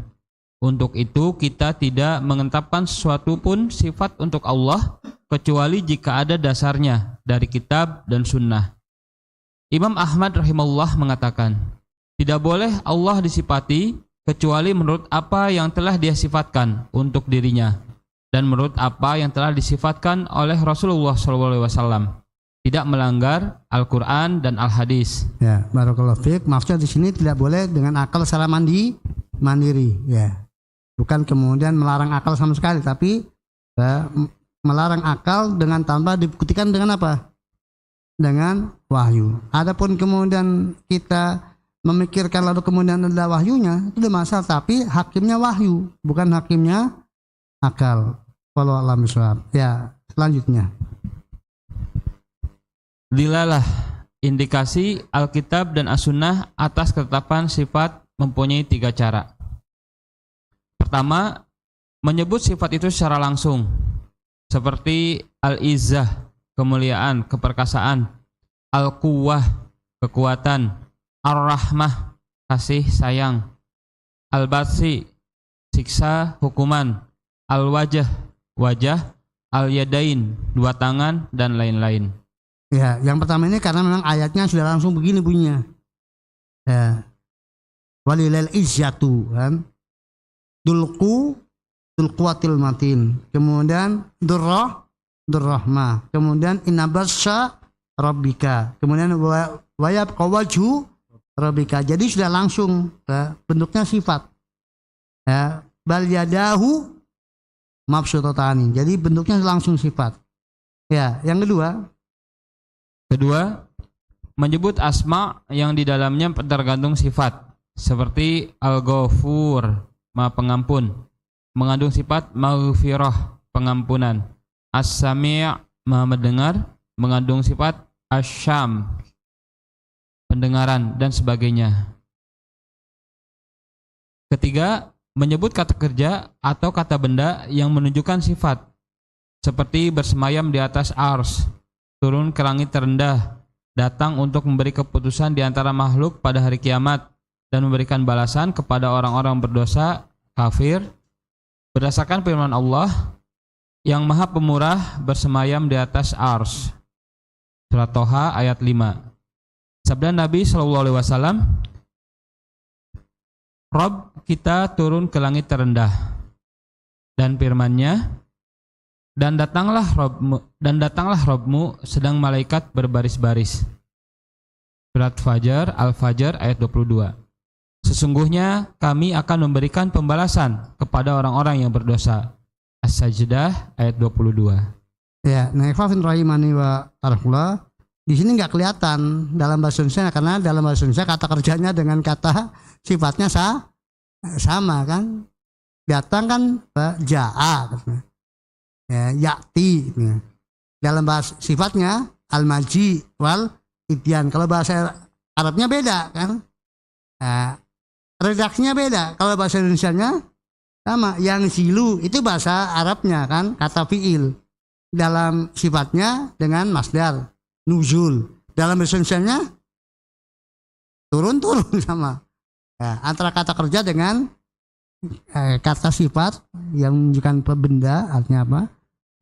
Untuk itu kita tidak mengentapkan sesuatu pun sifat untuk Allah kecuali jika ada dasarnya dari kitab dan sunnah. Imam Ahmad rahimahullah mengatakan, tidak boleh Allah disifati kecuali menurut apa yang telah dia sifatkan untuk dirinya dan menurut apa yang telah disifatkan oleh Rasulullah SAW. Tidak melanggar Al-Quran dan Al-Hadis. Ya, barakallahu fiik. Maksudnya di sini tidak boleh dengan akal secara mandiri. Ya, bukan kemudian melarang akal sama sekali, tapi melarang akal dengan tanpa dibuktikan dengan apa? Dengan wahyu. Adapun kemudian kita memikirkan lalu kemudian ada wahyunya, itu tidak masalah. Tapi hakimnya wahyu, bukan hakimnya akal. Wallahu a'lam bishawab. Ya, selanjutnya. Dilalah indikasi Alkitab dan As-Sunnah atas ketetapan sifat mempunyai 3 cara. Pertama, menyebut sifat itu secara langsung, seperti Al-Izzah kemuliaan, keperkasaan, al-quwwah, kekuatan, ar-rahmah, kasih sayang, al-batsi, siksa, hukuman, al-wajah, wajah, al-yadain, dua tangan, dan lain-lain. Ya, yang pertama ini karena memang ayatnya sudah langsung begini bunyinya. Ya. Walilal izzatu kan. Dulquwatil matin. Kemudian durrahmah. Kemudian inabasya rabbika. Kemudian wayab qawaju rabbika. Jadi sudah langsung ya, bentuknya sifat. Ya, bal yadahu mabsutatani. Jadi bentuknya langsung sifat. Ya, yang kedua, menyebut asma yang di dalamnya tergantung sifat, seperti al-ghafur, Maha Pengampun, mengandung sifat maghfirah, pengampunan. As-sami', Maha Mendengar, mengandung sifat asyam, pendengaran, dan sebagainya. Ketiga, menyebut kata kerja atau kata benda yang menunjukkan sifat, seperti bersemayam di atas ars, turun ke langit terendah, datang untuk memberi keputusan di antara makhluk pada hari kiamat, dan memberikan balasan kepada orang-orang berdosa kafir, berdasarkan firman Allah yang Maha Pemurah bersemayam di atas ars. Surat Toha ayat 5. Sabda Nabi SAW, Rob kita turun ke langit terendah, dan firman-Nya, dan datanglah Robmu sedang malaikat berbaris-baris. Surat Fajar, Al-Fajr ayat 22. Sesungguhnya kami akan memberikan pembalasan kepada orang-orang yang berdosa. As-Sajdah ayat 22. Ya, nah ikhwafin rahimani wa tarhullah. Di sini nggak kelihatan dalam bahasa Indonesia karena dalam bahasa Indonesia kata kerjanya dengan kata sifatnya sama kan. Datang kan ja'a katanya. Ya, yakti ya. Dalam bahasa sifatnya al-maji wal ityan. Kalau bahasa Arabnya beda kan. Nah, redaksinya beda. Kalau bahasa Indonesianya sama. Yang silu itu bahasa Arabnya kan, kata fiil. Dalam sifatnya dengan masdar nuzul. Dalam bahasa Indonesianya turun sama. Ya, antara kata kerja dengan kata sifat yang menunjukkan benda artinya apa?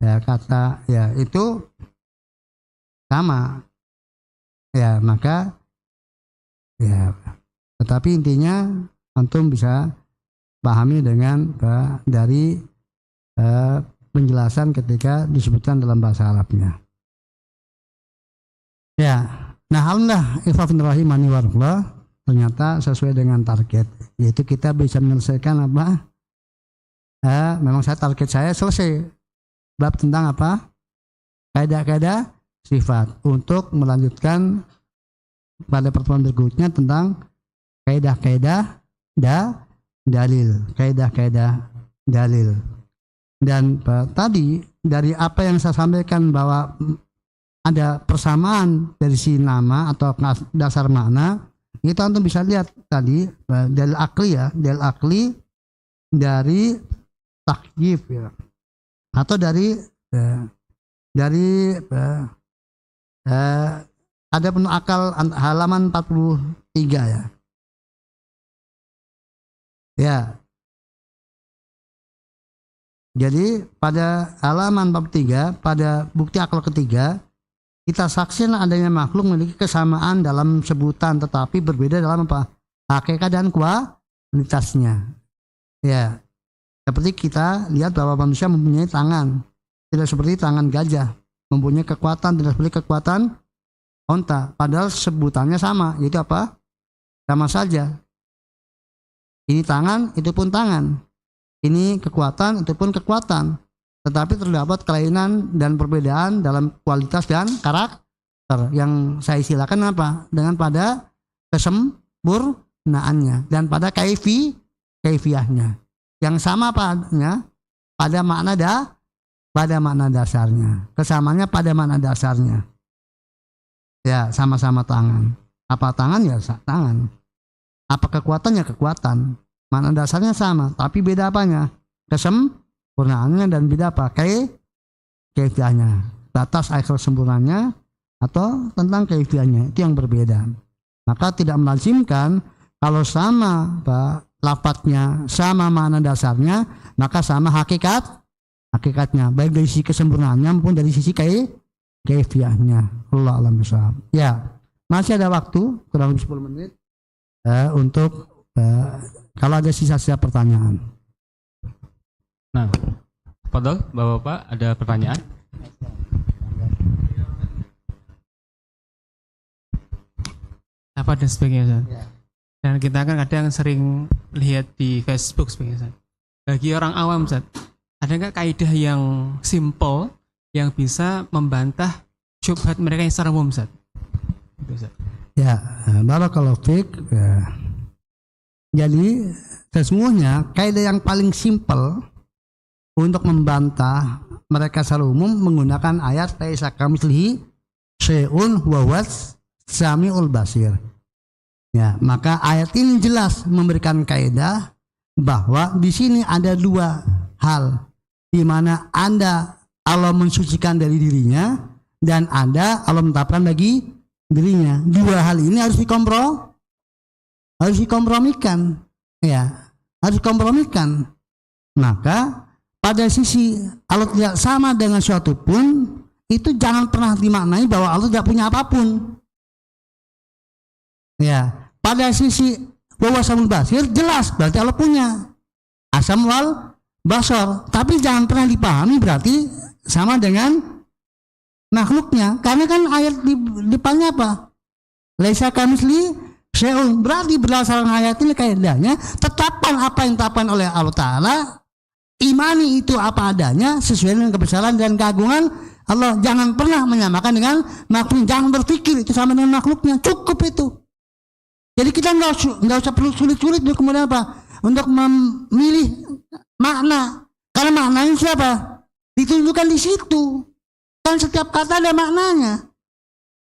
Ya kata ya itu sama. Ya maka ya tetapi intinya antum bisa pahami dengan dari penjelasan ketika disebutkan dalam bahasa Arabnya. Ya, nah alhamdulillah ikhwafin rahimani warahmatullah, ternyata sesuai dengan target, yaitu kita bisa menyelesaikan apa? Memang target saya selesai bab tentang apa? Kaidah-kaidah sifat, untuk melanjutkan pada pertemuan berikutnya tentang kaidah-kaidah dalil, kaidah-kaidah dalil. Dan tadi dari apa yang saya sampaikan bahwa ada persamaan dari si nama atau dasar makna, itu antum bisa lihat tadi dalil akli ya, dalil akli dari takyif ya, atau dari ada penuh akal halaman 43 ya. Ya. Jadi pada halaman 43 pada bukti akal ketiga, kita saksikan adanya makhluk memiliki kesamaan dalam sebutan tetapi berbeda dalam apa? Hakikat dan kualitasnya. Ya. Seperti kita lihat bahwa manusia mempunyai tangan, tidak seperti tangan gajah, mempunyai kekuatan tidak seperti kekuatan onta, padahal sebutannya sama, yaitu apa? Sama saja. Ini tangan, itu pun tangan. Ini kekuatan, itu pun kekuatan. Tetapi terdapat kelainan dan perbedaan dalam kualitas dan karakter. Yang saya istilahkan apa? Dengan pada kesempurnaannya dan pada kaifiyahnya. Yang sama padanya pada makna dasarnya. Kesamaannya pada makna dasarnya. Ya, sama-sama tangan. Apa tangan ya tangan. Apa kekuatannya kekuatan. Makna dasarnya sama, tapi beda apanya? Kesempurnaannya dan beda apa? Kaifiyahnya. batas akhir sempurnanya atau tentang kaifiahnya, itu yang berbeda. Maka tidak melazimkan kalau sama lafadznya, sama makna dasarnya, maka sama hakikatnya, baik dari sisi kesempurnaannya maupun dari sisi kaifiahnya. Allah alam bishawab. Ya, masih ada waktu kurang lebih 10 menit untuk kalau ada sisa-sisa pertanyaan. Nah, Fadol, Bapak-bapak ada pertanyaan? Apa dan sebagainya, Ustaz. Dan kita kan kadang sering lihat di Facebook sebagainya, Ustaz. Bagi orang awam, Ustaz, ada nggak kaidah yang simple yang bisa membantah syubhat mereka yang secara umum, Ustaz? Gitu, Ustaz. Ya, barakallahu fiik. Jadi sesungguhnya kaidah yang paling simpel untuk membantah mereka secara umum menggunakan ayat laisa kamitslihi syai'un wa huwas samiul basir. Ya, maka ayat ini jelas memberikan kaidah bahwa di sini ada dua hal, di mana ada Allah mensucikan dari dirinya dan ada Allah menetapkan bagi dirinya. Dua hal ini harus dikompromikan, ya, harus dikompromikan. Maka pada sisi Allah tidak sama dengan suatu pun, itu jangan pernah dimaknai bahwa Allah tidak punya apapun. Ya, pada sisi bahwa Asamul Basir jelas berarti Allah punya asam wal basar, tapi jangan pernah dipahami berarti sama dengan makhluknya, karena kan ayat di depannya apa? Laisa kamitslihi syai'un, berarti berdasarkan ayat ini kaidahnya tetapkan apa yang ditetapkan oleh Allah Ta'ala, imani itu apa adanya sesuai dengan kebesaran dan keagungan Allah. Jangan pernah menyamakan dengan makhluk, jangan berpikir itu sama dengan makhluknya, cukup itu. Jadi kita nggak usah perlu sulit-sulit untuk kemudian apa? Untuk memilih makna, karena maknanya siapa? Ditunjukkan di situ. Kan setiap kata ada maknanya.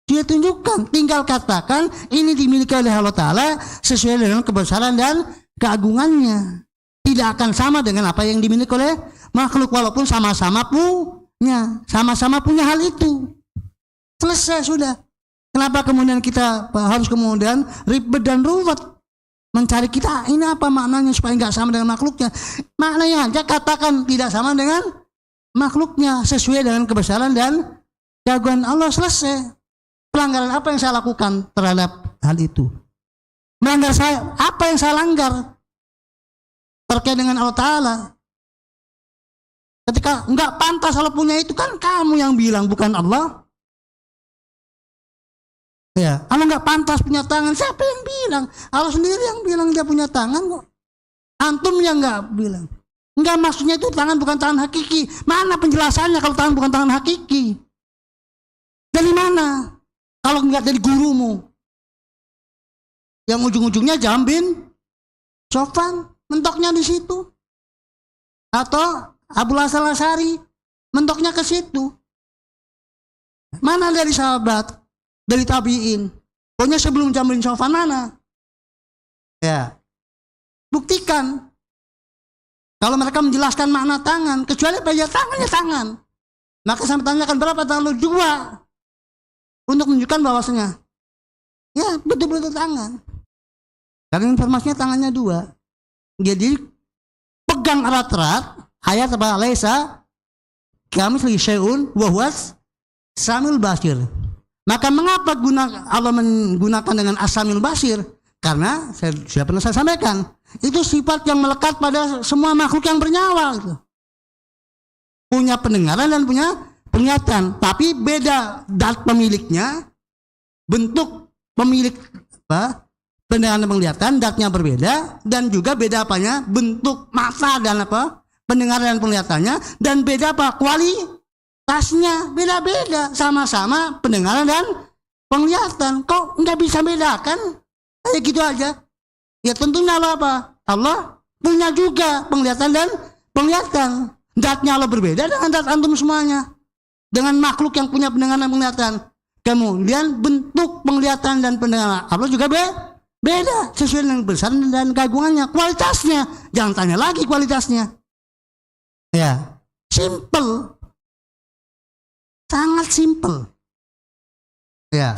Dia tunjukkan, tinggal katakan ini dimiliki oleh Allah Ta'ala sesuai dengan kebesaran dan keagungannya. Tidak akan sama dengan apa yang dimiliki oleh makhluk, walaupun sama-sama punya hal itu. Selesai sudah. Kenapa kemudian kita harus kemudian ribet dan ruwet mencari kita ini apa maknanya supaya nggak sama dengan makhluknya? Maknanya aja katakan tidak sama dengan makhluknya sesuai dengan kebesaran dan keagungan Allah, selesai. Pelanggaran apa yang saya lakukan terhadap hal itu? Melanggar saya, apa yang saya langgar terkait dengan Allah Ta'ala? Ketika nggak pantas Allah punya itu, kan kamu yang bilang, bukan Allah. Ya, Allah nggak pantas punya tangan. Siapa yang bilang? Allah sendiri yang bilang dia punya tangan kok. Antum yang nggak bilang. Enggak, maksudnya itu tangan bukan tangan hakiki. Mana penjelasannya kalau tangan bukan tangan hakiki? Dari mana? Kalau nggak dari gurumu, yang ujung-ujungnya Jambin Sofan, mentoknya di situ. Atau Abu Hasan Asy'ari, mentoknya ke situ. Mana dari sahabat? Dari tabi'in, pokoknya sebelum Jambin Sofan mana? Ya, buktikan. Kalau mereka menjelaskan makna tangan, kecuali pada tangannya tangan, maka saya tanyakan berapa tangan lu? 2, untuk menunjukkan bahwasanya ya betul-betul tangan. Karena informasinya tangannya 2. Jadi pegang erat-erat ayat apa? Laisa kamitslihi syai'un wa huwas samiul basir. Maka mengapa Allah menggunakan dengan As-Samiul Basir? Karena sudah pernah saya sampaikan, itu sifat yang melekat pada semua makhluk yang bernyawa. Gitu. Punya pendengaran dan punya penglihatan, tapi beda dat pemiliknya, bentuk pemilik pendengaran dan penglihatan, datnya berbeda, dan juga beda apanya, bentuk mata dan pendengaran dan penglihatannya, dan beda kualitasnya, beda-beda, sama-sama pendengaran dan penglihatan. Kok nggak bisa bedakan? Kayak gitu aja. Ya tentunya Allah punya juga penglihatan dan penglihatan. Datnya Allah berbeda dengan dat antum semuanya. Dengan makhluk yang punya pendengaran dan penglihatan. Kemudian bentuk penglihatan dan pendengaran Allah juga beda sesuai dengan besar dan keagungannya. Kualitasnya, jangan tanya lagi kualitasnya. Ya, simple. Sangat simpel. Ya.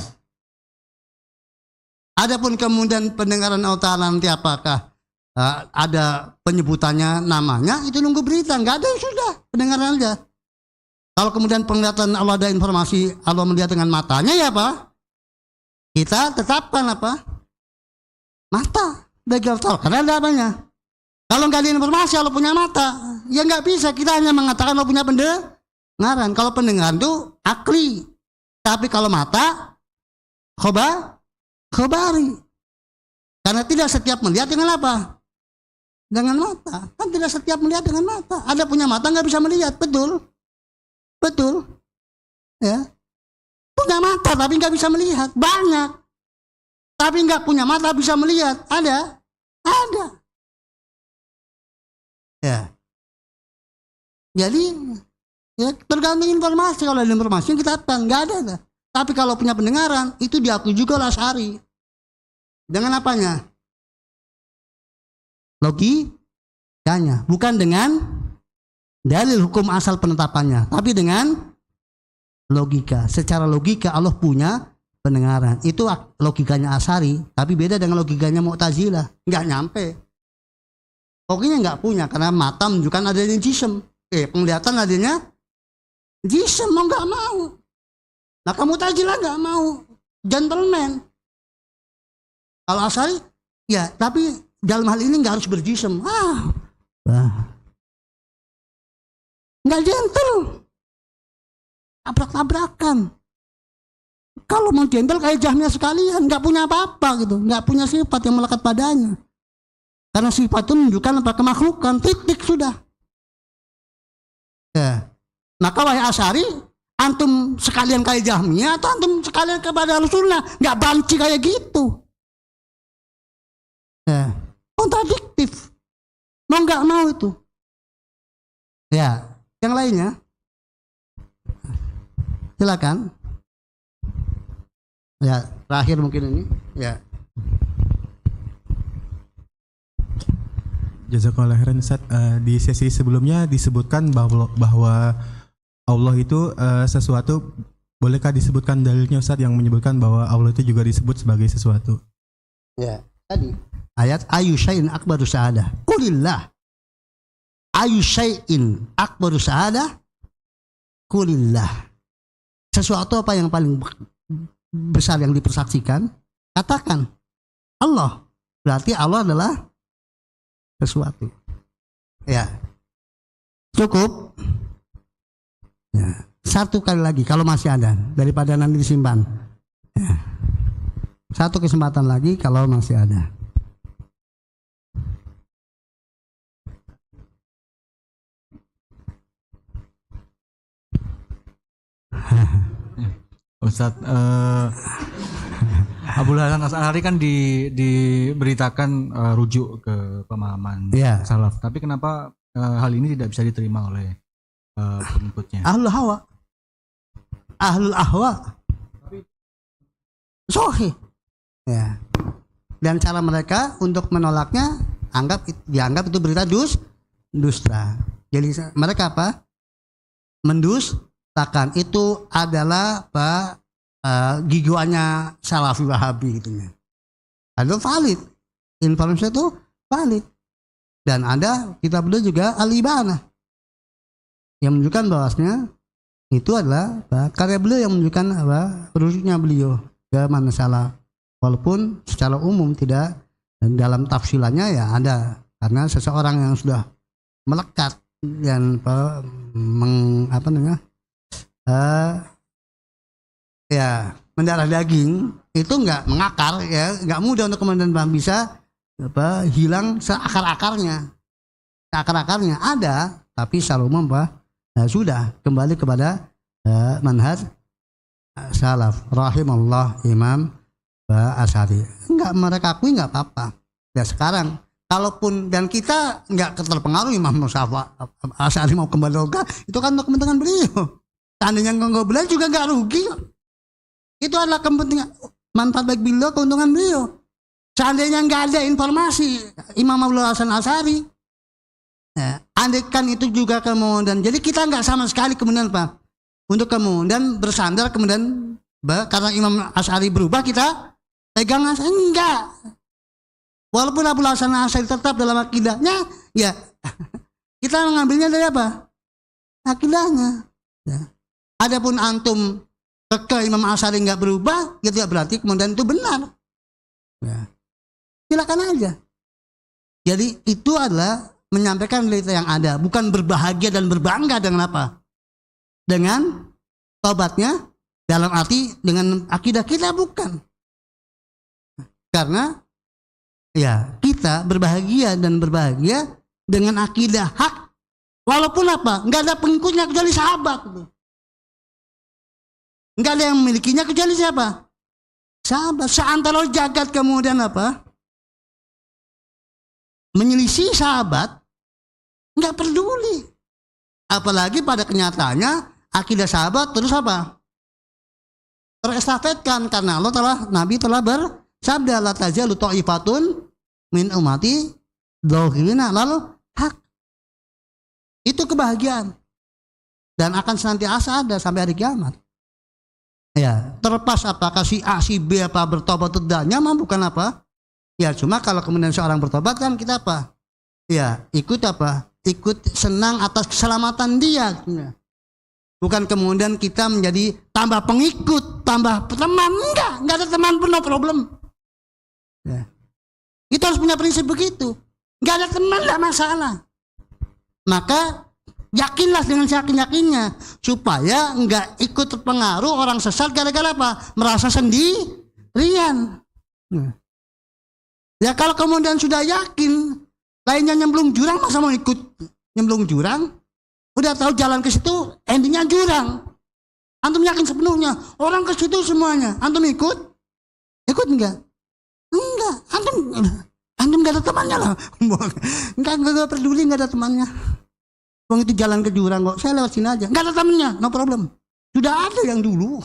Adapun kemudian pendengaran Allah Ta'ala nanti apakah ada penyebutannya namanya, itu nunggu berita. Nggak ada, sudah pendengaran aja. Kalau kemudian penglihatan Allah, ada informasi Allah melihat dengan matanya, ya apa? Kita tetapkan apa? Mata bagi Allah Ta'ala, karena ada apanya. Kalau nggak ada informasi Allah punya mata, ya nggak bisa. Kita hanya mengatakan Allah punya pendengaran. Kalau pendengaran itu akli, tapi kalau mata khobari. Karena tidak setiap melihat dengan apa? Dengan mata. Kan tidak setiap melihat dengan mata. Ada punya mata nggak bisa melihat, betul? Betul. Ya. Punya mata tapi nggak bisa melihat, banyak. Tapi nggak punya mata bisa melihat, ada. Ya. Jadi ya tergantung informasi. Kalau ada informasi kita nggak ada. Tapi kalau punya pendengaran itu diakui juga oleh Asy'ari. Dengan apanya? Logikanya, bukan dengan dalil hukum asal penetapannya, tapi dengan logika. Secara logika Allah punya pendengaran. Itu logikanya Asy'ari, tapi beda dengan logikanya Mu'tazilah. Nggak nyampe. Pokoknya nggak punya, karena mata menunjukkan adanya jism. Penglihatan adanya jism, mau nggak mau. Nah kamu Mu'tazilah nggak mau, gentleman. Kalau Asy'ari, ya tapi dalam hal ini nggak harus berjism. Nggak gentle, tabrak-tabrakan. Kalau mau gentle kayak Jahmiyah sekalian, nggak punya apa-apa gitu, nggak punya sifat yang melekat padanya. Karena sifat itu menunjukkan apa? Kemakhlukan, titik sudah. Ya. Maka wahai Asy'ari, antum sekalian kayak Jahmiyah atau antum sekalian kepada Ahlussunnah, nggak banci kayak gitu. Ya. Kontradiktif. Mau nggak mau itu. Ya. Yang lainnya, silakan. Ya, terakhir mungkin ini. Ya. Jazakallahu khairan Ustaz. Di sesi sebelumnya disebutkan bahwa Allah itu sesuatu. Bolehkah disebutkan dalilnya Ustaz yang menyebutkan bahwa Allah itu juga disebut sebagai sesuatu? Ya, tadi ayat ayu syai'in akbaru sa'adah. Qulillah. Ayu syai'in akbaru sa'adah. Qulillah. Sesuatu apa yang paling besar yang dipersaksikan? Katakan Allah. Berarti Allah adalah sesuatu. Ya. Cukup. Ya. Satu kali lagi kalau masih ada, daripada nanti disimpan. Ya. Satu kesempatan lagi kalau masih ada. Ustadz, Abul Hasan Asy'ari kan diberitakan rujuk ke pemahaman salaf. Tapi kenapa hal ini tidak bisa diterima oleh pengikutnya? Ahlul ahwa. Sahih. Ya. Dan cara mereka untuk menolaknya dianggap itu berita dusta. Jadi mereka apa? Mendustakan. Itu adalah giguannya Salafi Wahabi gitu ya. Ada valid. Informasi itu valid. Dan ada kitab beliau juga Al-Ibanah yang menunjukkan bahwasanya itu adalah karya beliau yang menunjukkan rujuknya beliau ke mana salah. Walaupun secara umum tidak, dan dalam tafsilannya ya ada, karena seseorang yang sudah melekat dan mendarah daging itu nggak mengakar ya, nggak mudah untuk kemudian bisa hilang seakar-akarnya ada, tapi secara umum sudah kembali kepada manhaj salaf rahimallah Imam Asy'ari. Enggak mereka akui nggak apa-apa. Ya sekarang kalaupun dan kita nggak terpengaruh Imam Asy'ari mau kembali logika, itu kan untuk kepentingan beliau. Seandainya nggak beliau juga nggak rugi. Itu adalah kepentingan manfaat bagi beliau, keuntungan beliau. Seandainya nggak ada informasi Imam Abdul Hasan Asy'ari, ya, andaikan itu juga kemudian, jadi kita nggak sama sekali kemudian untuk kemudian bersandar kemudian karena Imam Asy'ari berubah kita pegang enggak. Walaupun Abu Hasan Asy'ari tetap dalam akidahnya, ya kita mengambilnya dari apa? Akidahnya. Ya. Adapun antum ke Imam Asy'ari enggak berubah, ya tidak berarti kemudian itu benar. Ya. Silakan aja. Jadi itu adalah menyampaikan realita yang ada, bukan berbahagia dan berbangga dengan apa? Dengan tobatnya, dalam arti dengan akidah kita, bukan. Karena ya kita berbahagia dan berbahagia dengan akidah hak, walaupun apa? Nggak ada pengikutnya kecuali sahabat. Nggak ada yang memilikinya kecuali siapa? Sahabat. Seantero jagat kemudian apa? Menyelisih sahabat, nggak peduli. Apalagi pada kenyataannya akidah sahabat terus apa? Terestafetkan karena Nabi telah bersabda la tazalu ta'ifatun min ummati dhahirina lalu hak. Itu kebahagiaan dan akan senantiasa ada sampai hari kiamat. Ya, terlepas apakah si A si B apa bertobat tidaknya mah bukan apa? Ya cuma kalau kemudian seorang bertobat kan kita apa? Ya ikut apa? Ikut senang atas keselamatan dia. Bukan kemudian kita menjadi tambah pengikut, tambah teman. Enggak ada teman pun no problem. Ya. Kita harus punya prinsip begitu. Enggak ada teman, enggak masalah. Maka yakinlah dengan yakin-yakinnya supaya enggak ikut terpengaruh orang sesat gara-gara apa? Merasa sendirian. Ya kalau kemudian sudah yakin, lainnya nyemplung jurang masa mau ikut nyemplung jurang? Udah tahu jalan ke situ, endingnya jurang. Antum yakin sepenuhnya, orang ke situ semuanya. Antum ikut? Ikut enggak? Enggak. Antum enggak ada temannya lah. Enggak peduli, enggak ada temannya. Wong itu jalan ke jurang kok, saya lewat sini aja. Enggak ada temannya, no problem. Sudah ada yang dulu.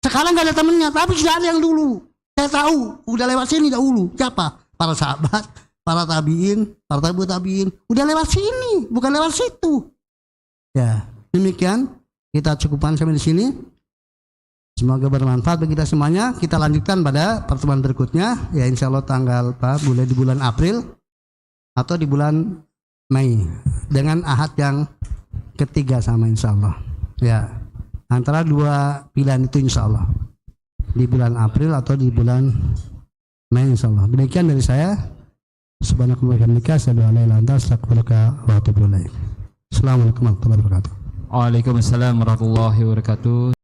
Sekarang enggak ada temannya, tapi sudah ada yang dulu. Saya tahu, udah lewat sini dahulu. Siapa? Para sahabat, para tabiin, para tabiin, udah lewat sini, bukan lewat situ. Ya, demikian kita cukupkan sampai di sini. Semoga bermanfaat bagi kita semuanya. Kita lanjutkan pada pertemuan berikutnya, ya insya Allah tanggal boleh di bulan April atau di bulan Mei dengan ahad yang ketiga sama insya Allah. Ya, antara dua pilihan itu insya Allah di bulan April atau di bulan Mei insya Allah. Demikian dari saya. Subhanallahi wa bihamdihi asyhadu an la ilaha illa anta astaghfiruka wa atubu ilaik. Assalamualaikum warahmatullahi wabarakatuh. Waalaikumsalam warahmatullahi wabarakatuh.